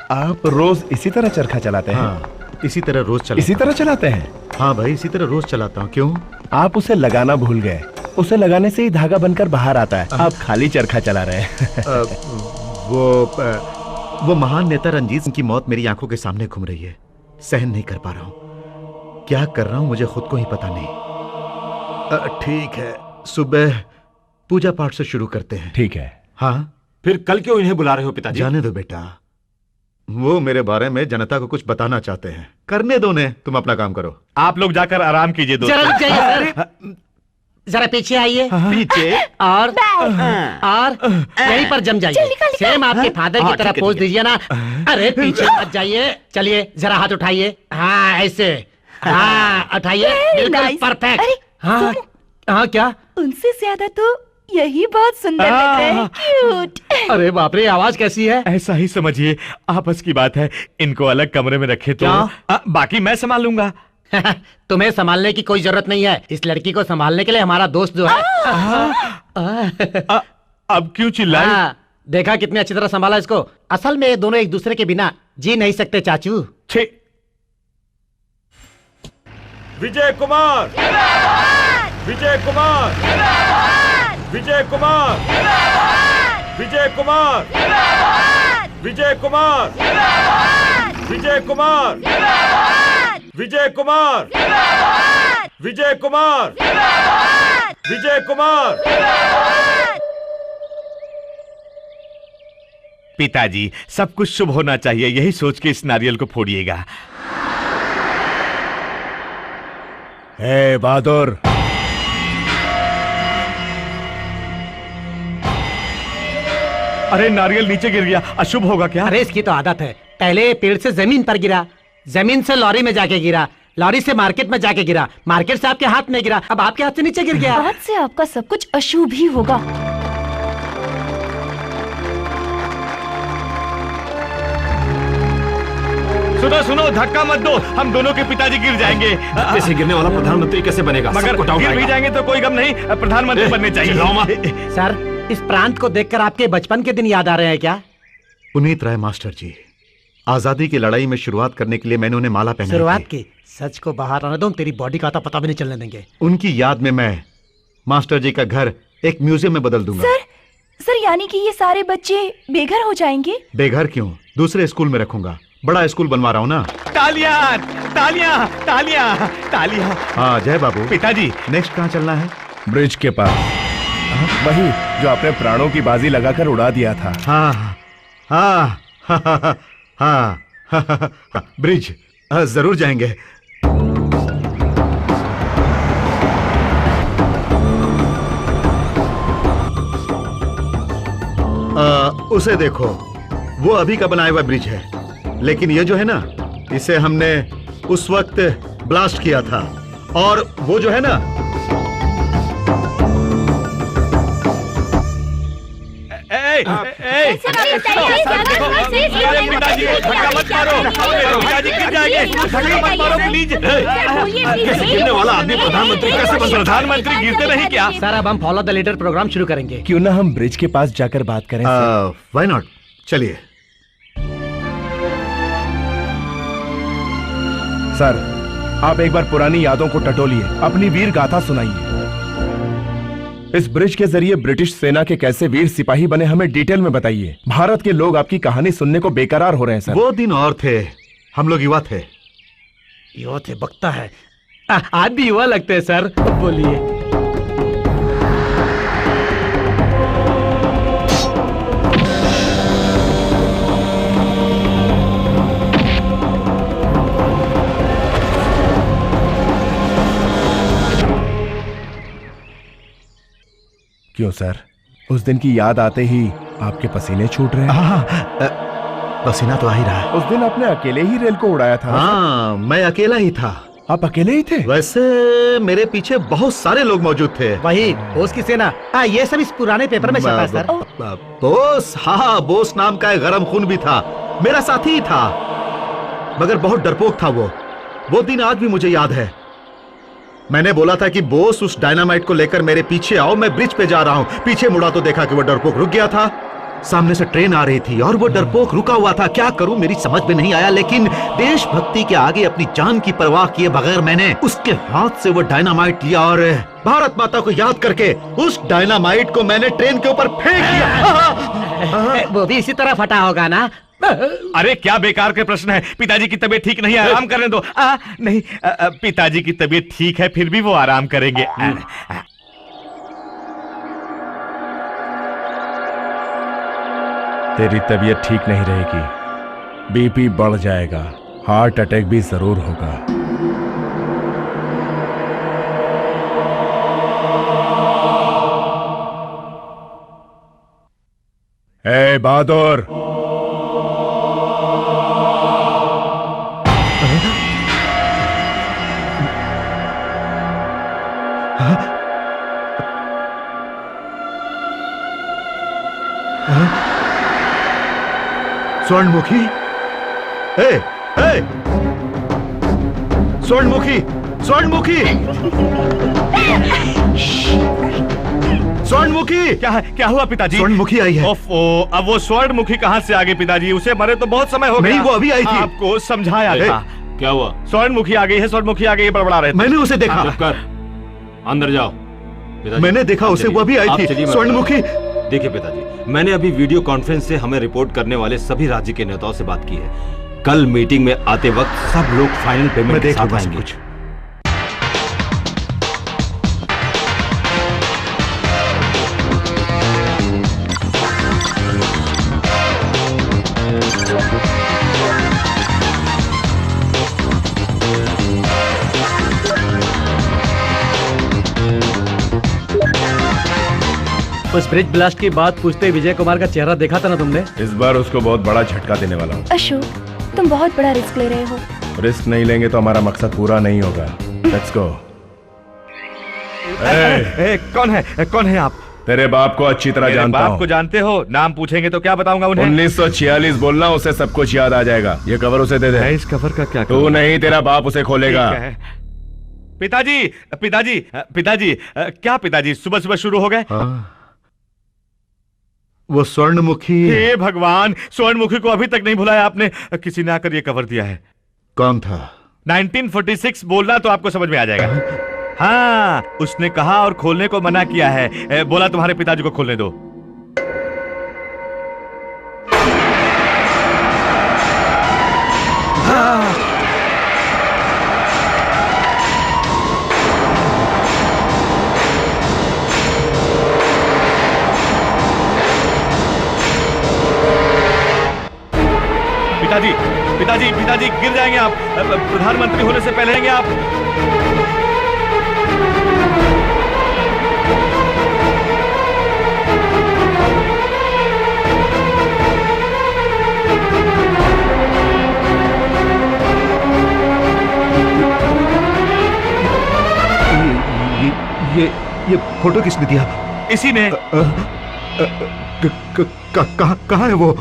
आप रोज इसी तरह चरखा चलाते हैं? हाँ, इसी तरह रोज चलाता इसी तरह चलाते हैं? हाँ भाई, इसी तरह रोज चलाता हूँ। क्यों? आप उसे लगाना भूल गए। उसे लगाने से ही धागा बनकर बाहर आता है। आप खाली चरखा चला रहे हैं। वो महान नेता रंजीत सिंह की मौत मेरी आंखों के सामने घूम रही है। सहन नहीं कर पा रहा हूँ। क्या कर रहा हूँ मुझे खुद को ही पता नहीं। ठीक है, सुबह पूजा पाठ से शुरू करते हैं। ठीक है। हाँ, फिर कल क्यों इन्हें बुला रहे हो पिताजी? जाने दो बेटा, वो मेरे बारे में जनता को कुछ बताना चाहते हैं। करने दो ने, तुम अपना काम करो। आप लोग जाकर आराम कीजिए दोस्त। जरा रुक जाइए सर, जरा पीछे आइए। पीछे और यहीं पर जम जाइए। सेम आपके फादर की तरह पोज दीजिए ना। अरे पीछे मत जाइए। चलिए जरा हाथ उठाइए। हाँ ऐसे। हाँ उठाइए, बिल्कुल परफेक्ट। हाँ हाँ, क्या? उनसे ज्यादा तो यही बहुत सुंदर लग रहे हैं। क्यूट। अरे बाप रे, आवाज कैसी है? ऐसा ही समझिए, आपस की बात है। इनको अलग कमरे में रखे तो बाकी मैं संभाल लूंगा। तुम्हें संभालने की कोई जरूरत नहीं है। इस लड़की को संभालने के लिए हमारा दोस्त जो है। अब क्यों चिल्लाए? देखा कितनी अच्छी तरह संभाला इसको। असल में ये दोनों एक दूसरे के बिना जी नहीं सकते चाचू। विजय कुमार, विजय कुमार, विजय कुमार, विजय कुमार, विजय कुमार, विजय कुमार, विजय कुमार, विजय कुमार, विजय कुमार। पिताजी, सब कुछ शुभ होना चाहिए, यही सोच के इस नारियल को फोड़िएगा। हे बहादुर, अरे नारियल नीचे गिर गया, अशुभ होगा क्या? अरे इसकी तो आदत है, पहले पेड़ से जमीन पर गिरा, जमीन से लॉरी में जाके गिरा, लॉरी से मार्केट में जाके गिरा, मार्केट से आपके हाथ में गिरा, अब आपके हाथ से नीचे गिर गया। आज से आपका सब कुछ अशुभ ही होगा। सुनो सुनो, धक्का मत दो, हम दोनों के पिताजी गिर जाएंगे। ऐसे गिरने वाला प्रधानमंत्री कैसे बनेगा? मगर सबको डाउट गिर भी आएगा। जाएंगे तो कोई गम नहीं, प्रधानमंत्री बनने चाहिए। सर, इस प्रांत को देखकर आपके बचपन के दिन याद आ रहे हैं क्या? पुनीत राय मास्टर जी, आजादी की लड़ाई में शुरुआत करने के लिए मैंने उन्हें माला पहनाई। शुरुआत की? सच को बाहर आने दो, तेरी बॉडी का पता भी नहीं चलने देंगे। उनकी याद में मैं मास्टर जी का घर एक म्यूजियम में बदल दूंगा। सर यानी कि ये सारे बच्चे बेघर हो जाएंगे? बेघर क्यों, दूसरे स्कूल में रखूंगा। बड़ा स्कूल बनवा रहा हूँ ना। तालियां तालियां तालियां तालियां। हाँ जय बाबू। पिताजी नेक्स्ट कहाँ चलना है? ब्रिज के पास, वही जो आपने प्राणों की बाजी लगाकर उड़ा दिया था। हाँ हाँ हाँ हाँ ब्रिज जरूर जाएंगे। उसे देखो, वो अभी का बनाया हुआ ब्रिज है, लेकिन ये जो है ना, इसे हमने उस वक्त ब्लास्ट किया था। और वो जो है ना, पिताजी धक्का मत मारो, पिताजी गिर जाएंगे, धक्का मत मारो प्लीज। गिरने वाला आदमी प्रधानमंत्री कैसे बन? प्रधानमंत्री गिरते नहीं क्या? सर अब हम फॉलो द लीडर प्रोग्राम शुरू करेंगे। क्यों ना हम ब्रिज के पास जाकर बात करें? व्हाई नॉट, चलिए। सर, आप एक बार पुरानी यादों को टटोलिए, अपनी वीर गाथा सुनाइए। इस ब्रिज के जरिए ब्रिटिश सेना के कैसे वीर सिपाही बने हमें डिटेल में बताइए। भारत के लोग आपकी कहानी सुनने को बेकरार हो रहे हैं सर। वो दिन और थे, हम लोग युवा थे। युवा थे बकता है, आज भी युवा लगते हैं सर। बोलिए। क्यों सर, उस दिन की याद आते ही आपके पसीने छूट रहे हैं? पसीना तो आ ही रहा है। उस दिन आपने अकेले ही रेल को उड़ाया था। हाँ, मैं अकेला ही था। आप अकेले ही थे? वैसे मेरे पीछे बहुत सारे लोग मौजूद थे। वही बोस की सेना। ये सब इस पुराने पेपर में छपा है सर। बोस, हाँ, बोस नाम का एक गरम खून भी था, मेरा साथी ही था, मगर बहुत डरपोक था वो दिन आज भी मुझे याद है। मैंने बोला था कि बोस उस डायनामाइट को लेकर मेरे पीछे आओ, मैं ब्रिज पे जा रहा हूं। पीछे मुड़ा तो देखा कि वो डरपोक रुक गया था। सामने से ट्रेन आ रही थी और वो डरपोक रुका हुआ था। क्या करूं, मेरी समझ में नहीं आया, लेकिन देशभक्ति के आगे अपनी जान की परवाह किए बगैर मैंने उसके हाथ से वो डायनामाइट लिया और भारत माता को याद करके उस डायनामाइट को मैंने ट्रेन के ऊपर फेंक दिया। वो भी इसी तरह फटा होगा ना? अरे क्या बेकार के प्रश्न है। पिताजी की तबीयत ठीक नहीं है, आराम करने दो। नहीं, पिताजी की तबीयत ठीक है, फिर भी वो आराम करेंगे। तेरी तबीयत ठीक नहीं रहेगी, बीपी बढ़ जाएगा, हार्ट अटैक भी जरूर होगा। ए बहादुर, स्वर्णमुखी, स्वर्णमुखी, स्वर्णमुखी, स्वर्णमुखी। क्या हुआ पिताजी? स्वर्णमुखी आई है। ओफो, अब वो स्वर्णमुखी कहाँ से आ गई पिताजी? उसे मरे तो बहुत समय हो गया। नहीं, वो अभी आई थी। आपको समझाया था। क्या हुआ? स्वर्णमुखी आ गई है, स्वर्णमुखी आ गई है, बड़बड़ा रहे। मैंने उसे देखा। चुप कर, अंदर जाओ। मैंने देखा उसे, वो अभी आई थी। स्वर्णमुखी। देखिए पिताजी, मैंने अभी वीडियो कॉन्फ्रेंस से हमें रिपोर्ट करने वाले सभी राज्य के नेताओं से बात की है। कल मीटिंग में आते वक्त सब लोग फाइनल पेमेंट के साथ आएंगे। कुछ उस ब्रिज ब्लास्ट की बात पूछते विजय कुमार का चेहरा देखा था ना तुमने? इस बार उसको बहुत बड़ा झटका देने वाला हूँ। अशोक, तुम बहुत बड़ा रिस्क ले रहे हो। रिस्क नहीं लेंगे तो हमारा मकसद पूरा नहीं होगा। Let's go. कौन है आप? तेरे बाप को अच्छी तरह जानता हूँ। बाप को जानते हो? नाम पूछेंगे तो क्या बताऊंगा उन्हें? 1946 बोलना, उसे सब कुछ याद आ जाएगा। ये कवर उसे दे दे। इस कवर का क्या? तू नहीं, तेरा बाप उसे खोलेगा। पिताजी, पिताजी, पिताजी, क्या पिताजी सुबह सुबह शुरू हो गए? वो स्वर्णमुखी। हे भगवान, स्वर्णमुखी को अभी तक नहीं भुलाया आपने। किसी ने आकर ये कवर दिया है। कौन था? 1946 बोलना तो आपको समझ में आ जाएगा। हाँ, उसने कहा और खोलने को मना किया है। बोला तुम्हारे पिताजी को खोलने दो। पिताजी पिताजी गिर जाएंगे आप, प्रधानमंत्री होने से पहले रहेंगे आप। ये फोटो किसने दिया? इसी ने। कहाँ है वो?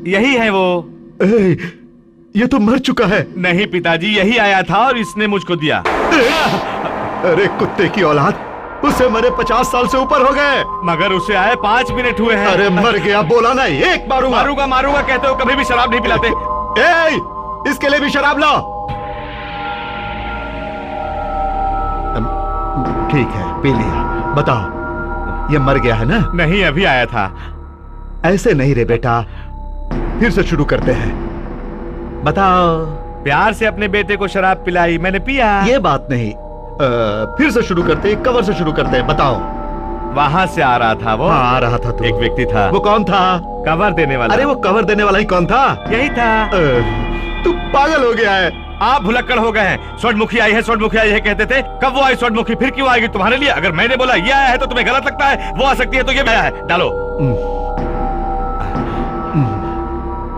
यही है वो। ये तो मर चुका है। नहीं पिताजी, यही आया था और इसने मुझको दिया। अरे कुत्ते की औलाद, उसे मरे 50 साल से ऊपर हो गए। मगर उसे आए 5 मिनट हुए हैं। अरे मर गया, बोला ना एक मारूंगा। मारूंगा मारूंगा कहते हो, कभी भी शराब नहीं पिलाते। इसके लिए भी शराब लाओ। ठीक है, पी लिया। बताओ, ये मर गया है ना? नहीं, अभी आया था। ऐसे नहीं रे बेटा, फिर से शुरू करते हैं। बताओ। प्यार से अपने बेटे को शराब पिलाई, मैंने पिया। ये बात नहीं, फिर से शुरू करते, कवर से शुरू करते हैं। बताओ। वहां से आ रहा था वो। हाँ, आ रहा था। तो एक व्यक्ति था। वो कौन था? कवर देने वाला। अरे वो कवर देने वाला ही कौन था? यही था। तू पागल हो गया है। आप भुलक्कड़ हो गए हैं। स्वर्णमुखी आई है, स्वर्णमुखी आई है कहते थे। कब वो आई स्वर्णमुखी? फिर क्यों आएगी तुम्हारे लिए? अगर मैंने बोला ये आया है तो तुम्हें गलत लगता है। वो आ सकती है तो ये भी आया है। डालो।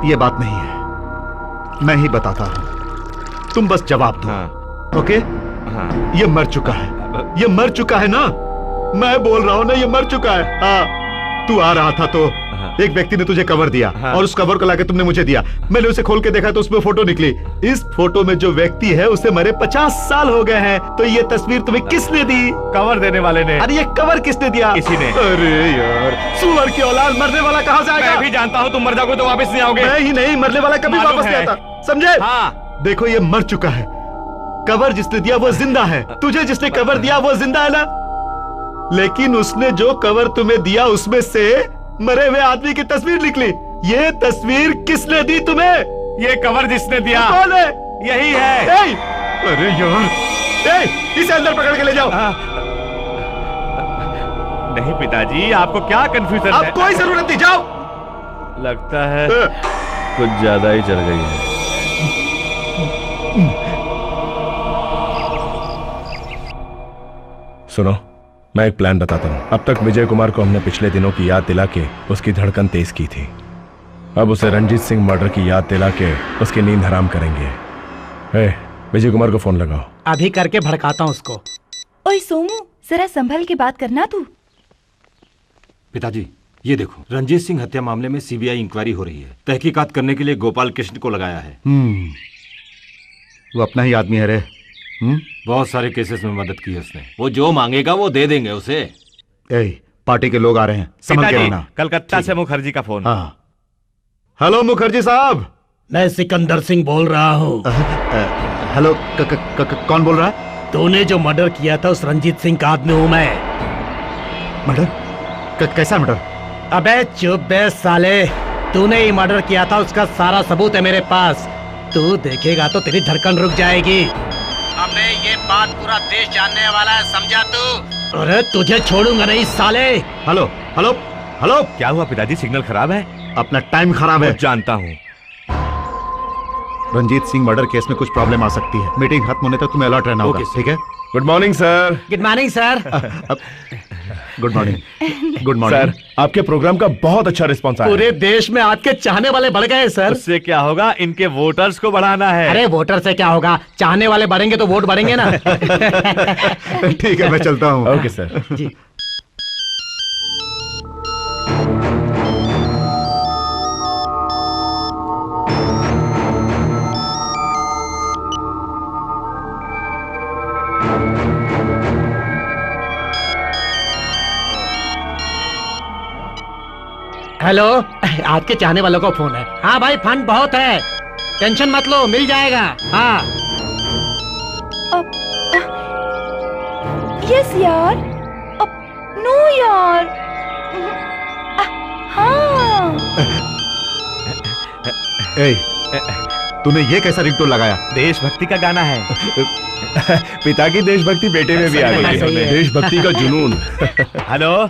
ये बात नहीं है, मैं ही बताता हूं, तुम बस जवाब दो। हाँ। ओके? हाँ। ये मर चुका है। ये मर चुका है ना? मैं बोल रहा हूं ना, ये मर चुका है। हाँ। तू आ रहा था तो एक व्यक्ति ने तुझे कवर दिया। हाँ। और उस कवर को लाके तुमने मुझे दिया। मैंने उसे खोल के देखा तो उसमें फोटो निकली। इस फोटो में जो व्यक्ति है उसे मरे 50 साल हो गए हैं। तो ये तस्वीर तुम्हें किसने दी? कवर देने वाले ने। अरे ये कवर किसने दिया? इसी ने। अरे यार, सुअर की औलाद, मरने वाला कहाँ से आएगा? मैं भी जानता हूँ, तुम मर जाओगे तो वापस नहीं आओगे। मैं ही नहीं, मरने वाला कभी वापस नहीं आता, समझे? हाँ। देखो, ये मर चुका है। कवर जिसने दिया वो जिंदा है। तुझे जिसने कवर दिया वो जिंदा है ना? लेकिन उसने जो कवर तुम्हें दिया उसमें से मरे हुए आदमी की तस्वीर निकली। ये तस्वीर किसने दी तुम्हें? ये कवर जिसने दिया। कौन है? यही है। अरे यार, इसे अंदर पकड़ के ले जाओ। नहीं पिताजी, आपको क्या कंफ्यूजन है? अब कोई जरूरत नहीं, जाओ। लगता है कुछ ज्यादा ही चल गई है। सुनो, मैं एक प्लान बताता हूँ। अब तक विजय कुमार को हमने पिछले दिनों की याद दिला के उसकी धड़कन तेज की थी। अब उसे रंजीत सिंह मर्डर की याद दिला के उसकी नींद हराम करेंगे। विजय कुमार को फोन लगाओ। अभी करके भड़काता हूँ उसको। ओए सोमू, जरा संभल के बात करना तू। पिताजी, ये देखो, रंजीत सिंह हत्या मामले में सीबीआई इंक्वायरी हो रही है। तहकीकात करने के लिए गोपाल कृष्ण को लगाया है। वो अपना ही आदमी है रे। बहुत सारे केसेस में मदद की है उसने। वो जो मांगेगा वो दे देंगे उसे। पार्टी के लोग आ रहे हैं, समझ के रहना। कलकत्ता से मुखर्जी का फोन। हाँ। हेलो मुखर्जी साहब। मैं सिकंदर सिंह बोल रहा हूँ। हेलो, कौन बोल रहा है? तूने जो मर्डर किया था उस रंजीत सिंह का आदमी हूँ मैं। मर्डर? कैसा मर्डर? अबे चुप बे साले, तूने ही मर्डर किया था, उसका सारा सबूत है मेरे पास। तू देखेगा तो तेरी धड़कन रुक जाएगी। अबे ये बात पूरा देश जानने वाला है, समझा तू? अरे तुझे छोड़ूंगा नहीं साले। Hello hello hello. क्या हुआ पिताजी, सिग्नल खराब है? अपना टाइम खराब है। जानता हूँ। रंजीत सिंह मर्डर केस में कुछ प्रॉब्लम आ सकती है। मीटिंग खत्म होने तक तुम्हें अलर्ट रहना होगा, ठीक है? Good morning sir. Good morning sir. Good morning. Good morning sir, आपके प्रोग्राम का बहुत अच्छा रिस्पॉन्स आया। पूरे देश में आपके चाहने वाले बढ़ गए सर। उससे क्या होगा, इनके वोटर्स को बढ़ाना है। अरे वोटर से क्या होगा, चाहने वाले बढ़ेंगे तो वोट बढ़ेंगे ना। ठीक है, मैं चलता हूँ। Okay sir. जी। हेलो, आपके चाहने वालों का फोन है। हाँ भाई, फंड बहुत है, टेंशन मत लो, मिल जाएगा। हाँ। यस यार। नो यार। हाँ। तूने ये कैसा रिंगटोन लगाया? देशभक्ति का गाना है। पिता की देशभक्ति बेटे में भी आ गई है। देशभक्ति का जुनून। हेलो,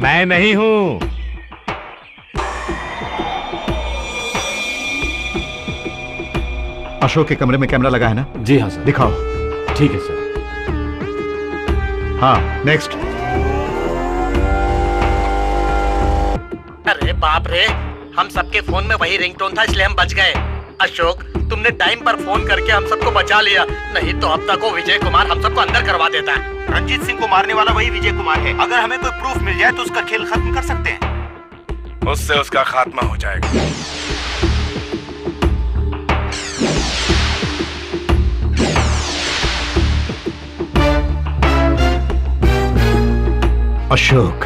मैं नहीं हूँ। अशोक के कमरे में कैमरा लगा है ना? जी हाँ सर। दिखाओ। ठीक है सर। हाँ, नेक्स्ट। अरे बाप रे, हम सबके फोन में वही रिंगटोन था, इसलिए हम बच गए। अशोक, तुमने टाइम पर फोन करके हम सबको बचा लिया, नहीं तो अब तक वो विजय कुमार हम सबको अंदर करवा देता। रंजीत सिंह को मारने वाला वही विजय कुमार है। अगर हमें कोई प्रूफ मिल जाए तो उसका खेल खत्म कर सकते हैं। उससे उसका खात्मा हो जाएगा। अशोक,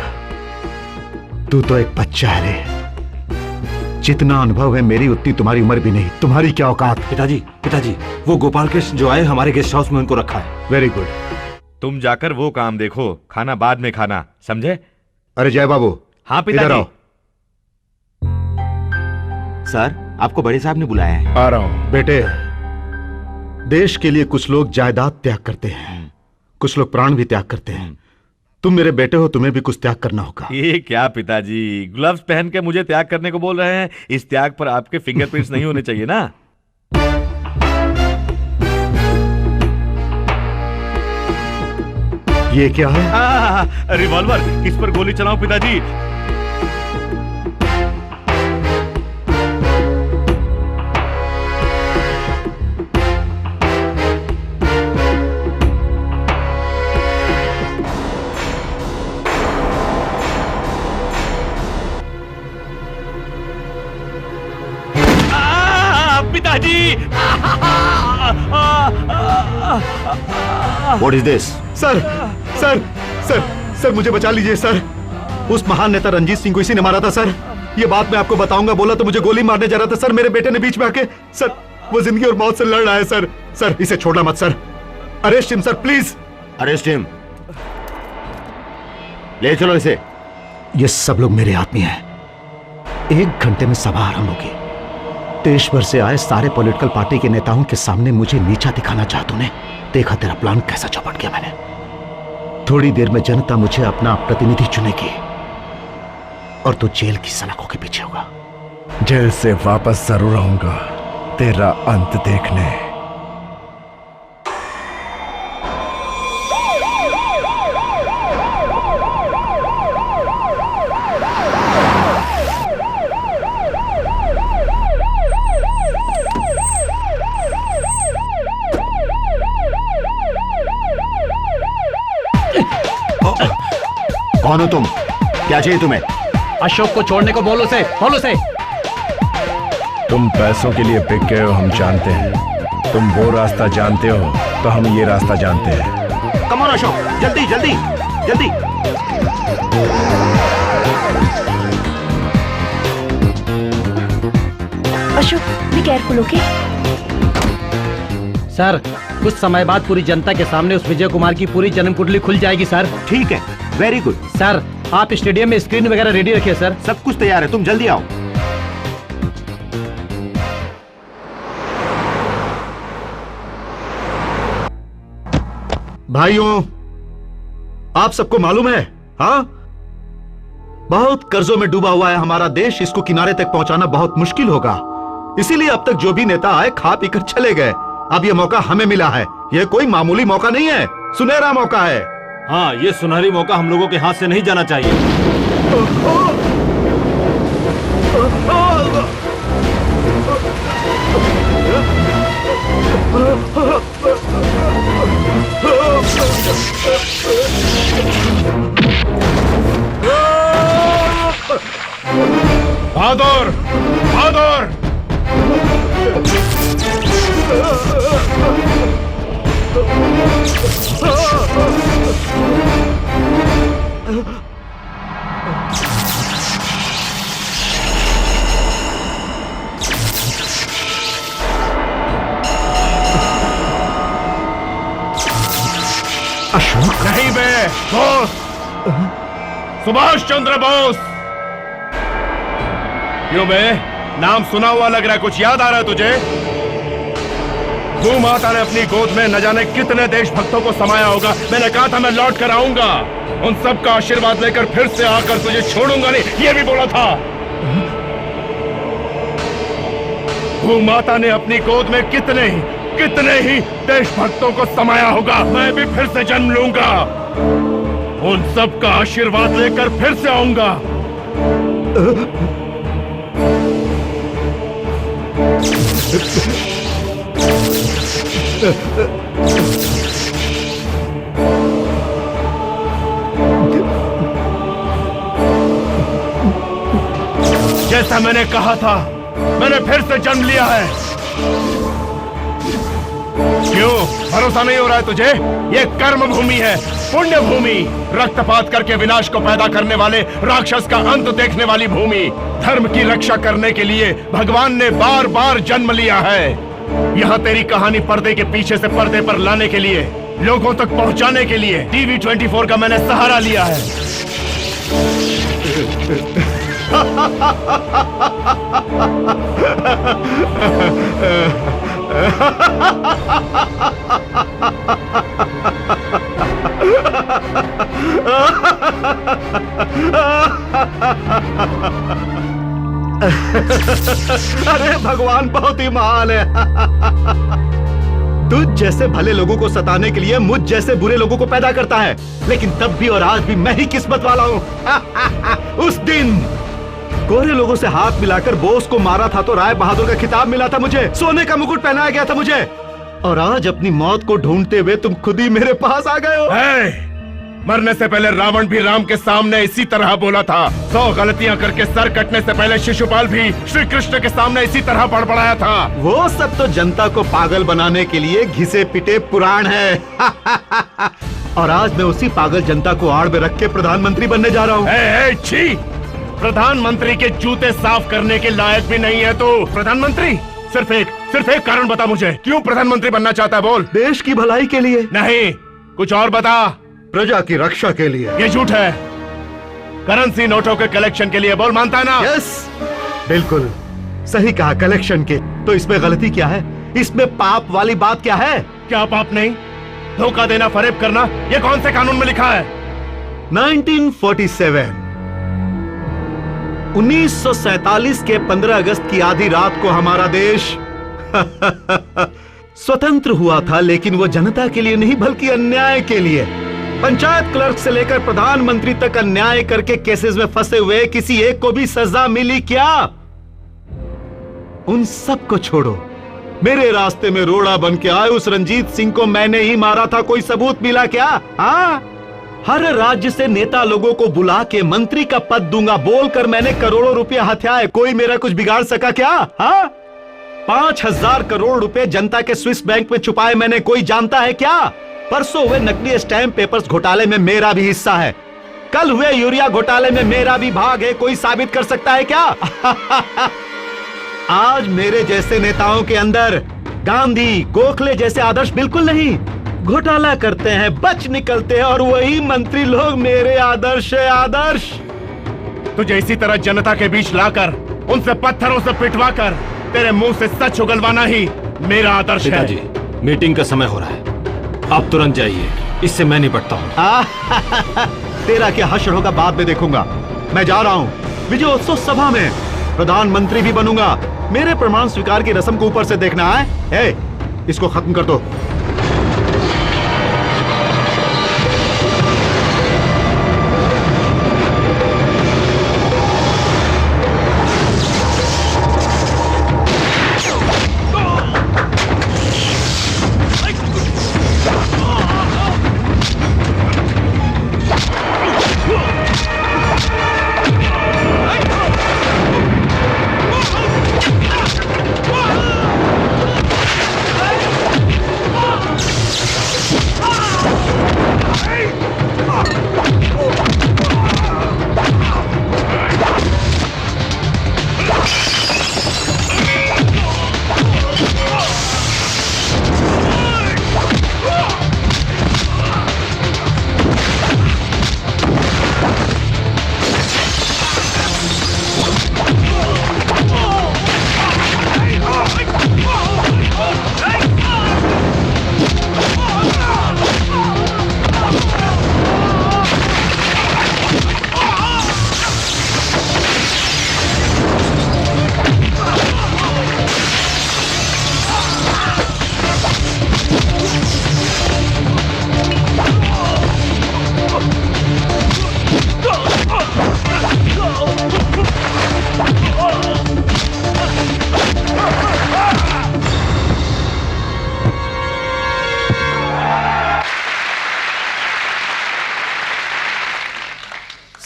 तू तो एक बच्चा है रे। जितना अनुभव है मेरी, उतनी तुम्हारी उम्र भी नहीं। तुम्हारी क्या औकात? पिताजी, वो गोपाल कृष्ण जो आए हमारे गेस्ट हाउस में, उनको रखा है। Very good. तुम जाकर वो काम देखो, खाना बाद में खाना, समझे? अरे जय बाबू। हाँ इधर पिताजी। आओ। सर, आपको बड़े साहब ने बुलाया है। आ रहा हूं। बेटे, देश के लिए कुछ लोग जायदाद त्याग करते हैं, कुछ लोग प्राण भी त्याग करते हैं। तुम मेरे बेटे हो, तुम्हें भी कुछ त्याग करना होगा। ये क्या पिताजी, ग्लव्स पहन के मुझे त्याग करने को बोल रहे हैं? इस त्याग पर आपके फिंगरप्रिंट्स नहीं होने चाहिए ना? ये क्या है? रिवॉल्वर। किस पर गोली चलाऊं पिताजी? पिताजी! What is this? Sir, sir, sir, sir मुझे बचा लीजिए सर। उस महान नेता रंजीत सिंह को इसी ने मारा था सर। ये बात मैं आपको बताऊंगा बोला तो मुझे गोली मारने जा रहा था सर। मेरे बेटे ने बीच में आके, सर वो जिंदगी और मौत से लड़ रहा है सर। सर इसे छोड़ना मत sir. Arrest him sir, please. Arrest him. ले चलो इसे। ये सब लोग मेरे आदमी हैं। 1 घंटे में सभा आरंभ होगी। देश भर से आए सारे पॉलिटिकल पार्टी के नेताओं के सामने मुझे नीचा दिखाना चाहा तूने। देखा तेरा प्लान कैसा चौपट गया मैंने। थोड़ी देर में जनता मुझे अपना प्रतिनिधि चुनेगी और तू जेल की सलाखों के पीछे होगा। जेल से वापस जरूर आऊंगा तेरा अंत देखने। कौन हो तुम? क्या चाहिए तुम्हें? अशोक को छोड़ने को बोलो से, बोलो से। तुम पैसों के लिए बिक गए हो, हम जानते हैं। तुम वो रास्ता जानते हो तो हम ये रास्ता जानते हैं। कम ऑन अशोक, जल्दी जल्दी जल्दी। Ashok, be careful, okay? Sir, कुछ समय बाद पूरी जनता के सामने उस विजय कुमार की पूरी जन्म कुंडली खुल जाएगी सर। ठीक है, वेरी गुड। सर, आप स्टेडियम में स्क्रीन वगैरह रेडी रखिए सर। सब कुछ तैयार है, तुम जल्दी आओ। भाइयों, आप सबको मालूम है, हाँ, बहुत कर्जों में डूबा हुआ है हमारा देश। इसको किनारे तक पहुंचाना बहुत मुश्किल होगा। इसीलिए अब तक जो भी नेता आए खा पीकर चले गए। अब ये मौका हमें मिला है। ये कोई मामूली मौका नहीं है, सुनहरा मौका है। हाँ, ये सुनहरी मौका हम लोगों के हाथ से नहीं जाना चाहिए। बहादुर, बहादुर! अशोक नहीं बे, बोस, सुभाष चंद्र बोस। क्यों बे, नाम सुना हुआ लग रहा है, कुछ याद आ रहा है तुझे? भू माता ने अपनी गोद में न जाने कितने देशभक्तों को समाया होगा। मैंने कहा था मैं लौट कर आऊंगा, उन सब का आशीर्वाद लेकर फिर से आकर तुझे छोड़ूंगा नहीं, ये भी बोला था। भूमाता ने अपनी गोद में कितने ही देशभक्तों को समाया होगा। मैं भी फिर से जन्म लूंगा, उन सब का आशीर्वाद लेकर फिर से आऊंगा। जैसा मैंने कहा था, मैंने फिर से जन्म लिया है। क्यों भरोसा नहीं हो रहा है तुझे? ये कर्म भूमि है, पुण्य भूमि, रक्तपात करके विनाश को पैदा करने वाले राक्षस का अंत देखने वाली भूमि। धर्म की रक्षा करने के लिए भगवान ने बार बार जन्म लिया है। यहाँ तेरी कहानी पर्दे के पीछे से पर्दे पर लाने के लिए, लोगों तक पहुँचाने के लिए टीवी 24 का मैंने सहारा लिया है। अरे भगवान बहुत ही महान है। तुझ जैसे भले लोगों को सताने के लिए मुझ जैसे बुरे लोगों को पैदा करता है, लेकिन तब भी और आज भी मैं ही किस्मत वाला हूँ। उस दिन गोरे लोगों से हाथ मिलाकर बोस को मारा था तो राय बहादुर का खिताब मिला था मुझे, सोने का मुकुट पहनाया गया था मुझे, और आज अपनी मौत को ढूंढते हुए तुम खुद ही मेरे पास आ गए हो। मरने से पहले रावण भी राम के सामने इसी तरह बोला था। 100 गलतियां करके सर कटने से पहले शिशुपाल भी श्री कृष्ण के सामने इसी तरह बड़बड़ाया था। वो सब तो जनता को पागल बनाने के लिए घिसे पिटे पुराण है। और आज मैं उसी पागल जनता को आड़ में रख के प्रधानमंत्री बनने जा रहा हूँ। छी! प्रधानमंत्री के जूते साफ करने के लायक भी नहीं है तो प्रधानमंत्री। सिर्फ एक कारण बता मुझे, क्यों प्रधानमंत्री बनना चाहता है? बोल। देश की भलाई के लिए। नहीं, कुछ और बता। प्रजा की रक्षा के लिए। ये झूठ है। करेंसी नोटों के कलेक्शन के लिए। बोल, मानता है ना? यस, बिल्कुल सही कहा, कलेक्शन के। तो इसमें गलती क्या है? इसमें पाप वाली बात क्या है? क्या पाप नहीं? धोखा देना, फरेब करना, ये कौन से कानून में लिखा है? 1947 1947 के 15 अगस्त की आधी रात को हमारा देश स्वतंत्र हुआ था, लेकिन वो जनता के लिए नहीं बल्कि अन्याय के लिए। पंचायत क्लर्क से लेकर प्रधानमंत्री तक अन्याय करके केसेस में फंसे हुए किसी एक को भी सजा मिली क्या? उन सब को छोड़ो, मेरे रास्ते में रोड़ा बन के आए उस रंजीत सिंह को मैंने ही मारा था, कोई सबूत मिला क्या? हाँ, हर राज्य से नेता लोगों को बुला के मंत्री का पद दूंगा बोलकर मैंने करोड़ों रुपया हथियाए, कोई मेरा कुछ बिगाड़ सका क्या? हाँ, 5000 करोड़ रुपए जनता के स्विस बैंक में छुपाए मैंने, कोई जानता है क्या? परसों हुए नकली स्टैम्प पेपर्स घोटाले में मेरा भी हिस्सा है, कल हुए यूरिया घोटाले में मेरा भी भाग है, कोई साबित कर सकता है क्या? आज मेरे जैसे नेताओं के अंदर गांधी, गोखले जैसे आदर्श बिल्कुल नहीं। घोटाला करते हैं, बच निकलते हैं, और वही मंत्री लोग मेरे आदर्श है। आदर्श तुझे इसी तरह जनता के बीच लाकर उनसे पत्थरों से पिटवा कर तेरे मुंह से सच उगलवाना ही मेरा आदर्श है। पिताजी, मीटिंग का समय हो रहा है, आप तुरंत जाइए, इससे मैं निपटता हूँ। तेरा क्या हश्र होगा बाद में देखूंगा। मैं जा रहा हूँ विजयोत्सव सभा में, प्रधानमंत्री भी बनूंगा। मेरे प्रमाण स्वीकार की रस्म को ऊपर से देखना है। इसको खत्म कर दो।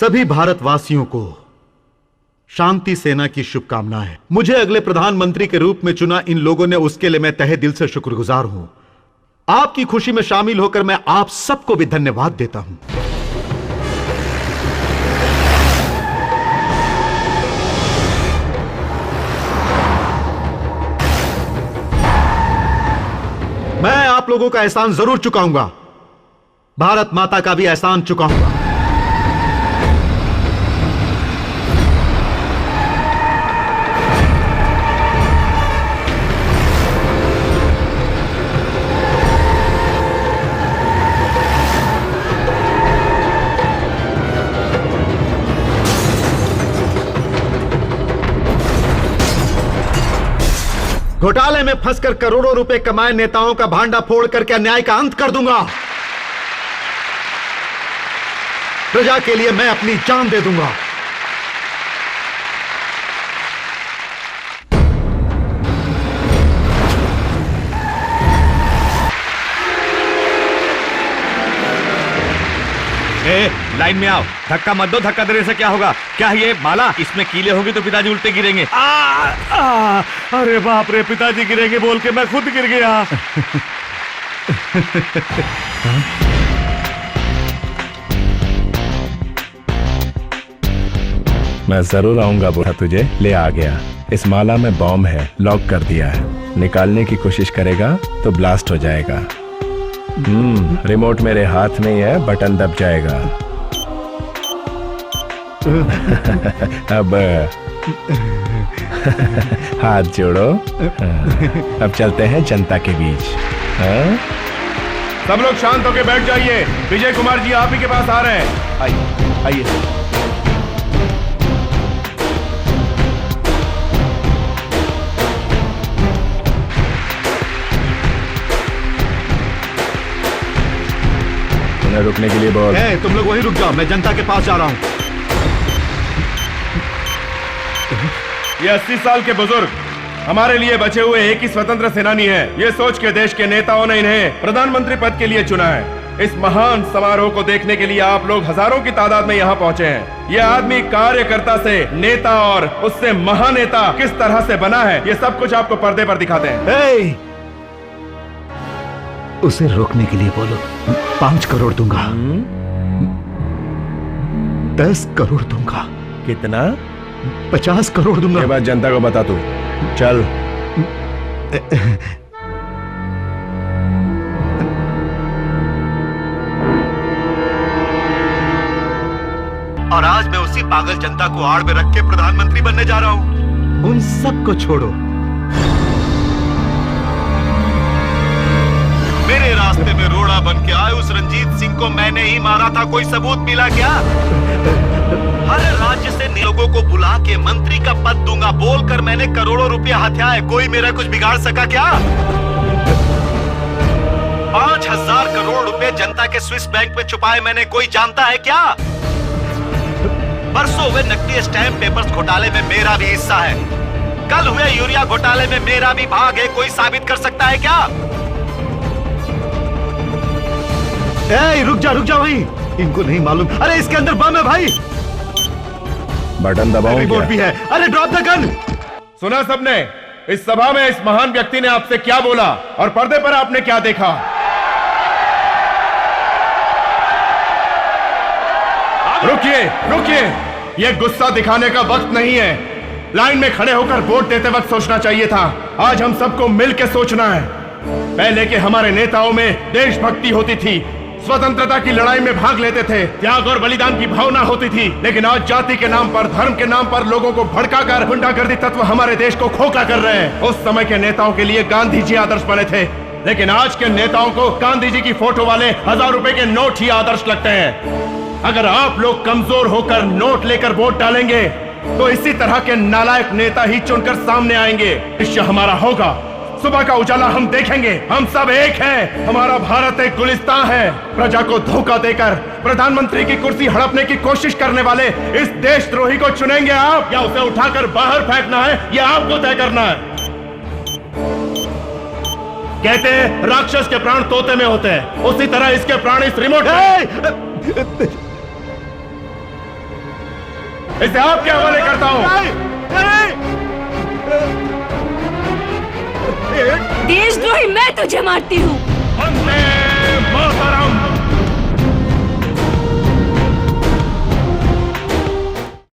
सभी भारतवासियों को शांति सेना की शुभकामनाएं। मुझे अगले प्रधानमंत्री के रूप में चुना इन लोगों ने, उसके लिए मैं तहे दिल से शुक्रगुजार हूं। आपकी खुशी में शामिल होकर मैं आप सबको भी धन्यवाद देता हूं। मैं आप लोगों का एहसान जरूर चुकाऊंगा, भारत माता का भी एहसान चुकाऊंगा। घोटाले में फंसकर करोड़ों रुपए कमाए नेताओं का भांडा फोड़ करके अन्याय का अंत कर दूंगा। प्रजा के लिए मैं अपनी जान दे दूंगा। लाइन में आओ, धक्का मत दो। धक्का देने से क्या होगा? क्या ये माला, इसमें कीले होंगी तो पिताजी उल्टे गिरेंगे। अरे बाप रे, पिताजी गिरेंगे बोल के मैं खुद गिर गया। मैं जरूर आऊंगा बुढ़ा, तुझे ले आ गया। इस माला में बॉम्ब है, लॉक कर दिया है। निकालने की कोशिश करेगा तो ब्लास्ट हो जाएगा। रिमोट मेरे हाथ में ही है, बटन दब जाएगा। अब हाथ जोड़ो। अब चलते हैं जनता के बीच। सब लोग शांत होकर बैठ जाइए। विजय कुमार जी आप ही के पास आ रहे हैं। आइए आइए। रुकने के लिए बोल। तुम लोग वहीं रुक जाओ, मैं जनता के पास जा रहा हूं। ये 80 साल के बुजुर्ग हमारे लिए बचे हुए एक ही स्वतंत्र सेनानी है। ये सोच के देश के नेताओं ने इन्हें प्रधानमंत्री पद के लिए चुना है। इस महान समारोह को देखने के लिए आप लोग हजारों की तादाद में यहाँ पहुँचे हैं। ये आदमी कार्यकर्ता से नेता और उससे महानेता किस तरह से बना है, ये सब कुछ आपको पर्दे पर दिखाते हैं। उसे रोकने के लिए बोलो। 5 करोड़ दूंगा। 10 करोड़ दूंगा। कितना? 50 करोड़ दूंगा। ये बात जनता को बता तू। चल। और आज मैं उसी पागल जनता को आड़ में रख के प्रधानमंत्री बनने जा रहा हूं। उन सबको छोड़ो। मेरे रास्ते में रोड़ा बन के आए उस रंजीत सिंह को मैंने ही मारा था, कोई सबूत मिला क्या? हर राज्य से लोगों को बुला के मंत्री का पद दूंगा बोलकर मैंने करोड़ों रुपया हथियाए, कोई मेरा कुछ बिगाड़ सका क्या? 5000 करोड़ रुपए जनता के स्विस बैंक में छुपाए मैंने, कोई जानता है क्या? बरसों हुए नकली स्टैम्प पेपर्स घोटाले में मेरा भी हिस्सा है। कल हुए यूरिया घोटाले में मेरा भी भाग है, कोई साबित कर सकता है क्या? रुक जा भाई, इनको नहीं मालूम। अरे इसके अंदर बम है भाई। बटन दबाओ। रिमोट भी है। अरे ड्रॉप द गन। सुना सबने? इस सभा में इस महान व्यक्ति ने आपसे क्या बोला और पर्दे पर आपने क्या देखा? रुकिए रुकिए, ये गुस्सा दिखाने का वक्त नहीं है। लाइन में खड़े होकर वोट देते वक्त सोचना चाहिए था। आज हम सबको मिलकर सोचना है। पहले के हमारे नेताओं में देशभक्ति होती थी, स्वतंत्रता की लड़ाई में भाग लेते थे, त्याग और बलिदान की भावना होती थी। लेकिन आज जाति के नाम पर, धर्म के नाम पर लोगों को भड़काकर गुंडागर्दी तत्व हमारे देश को खोखला कर रहे हैं। उस समय के नेताओं के लिए गांधी जी आदर्श बने थे, लेकिन आज के नेताओं को गांधी जी की फोटो वाले 1000 रुपए के नोट ही आदर्श लगते हैं। अगर आप लोग कमजोर होकर नोट लेकर वोट डालेंगे तो इसी तरह के नालायक नेता ही चुनकर सामने आएंगे। भविष्य हमारा होगा, सुबह का उजाला हम देखेंगे। हम सब एक हैं। हमारा भारत एक गुलिस्तान है। प्रजा को धोखा देकर प्रधानमंत्री की कुर्सी हड़पने की कोशिश करने वाले इस देशद्रोही को चुनेंगे आप, या उसे उठाकर बाहर फेंकना है, यह आपको तय करना है। कहते हैं राक्षस के प्राण तोते में होते हैं, उसी तरह इसके प्राण इस रिमोट में। इसे आपके हवाले करता हूँ। देशद्रोही मैं तुझे मारती हूँ।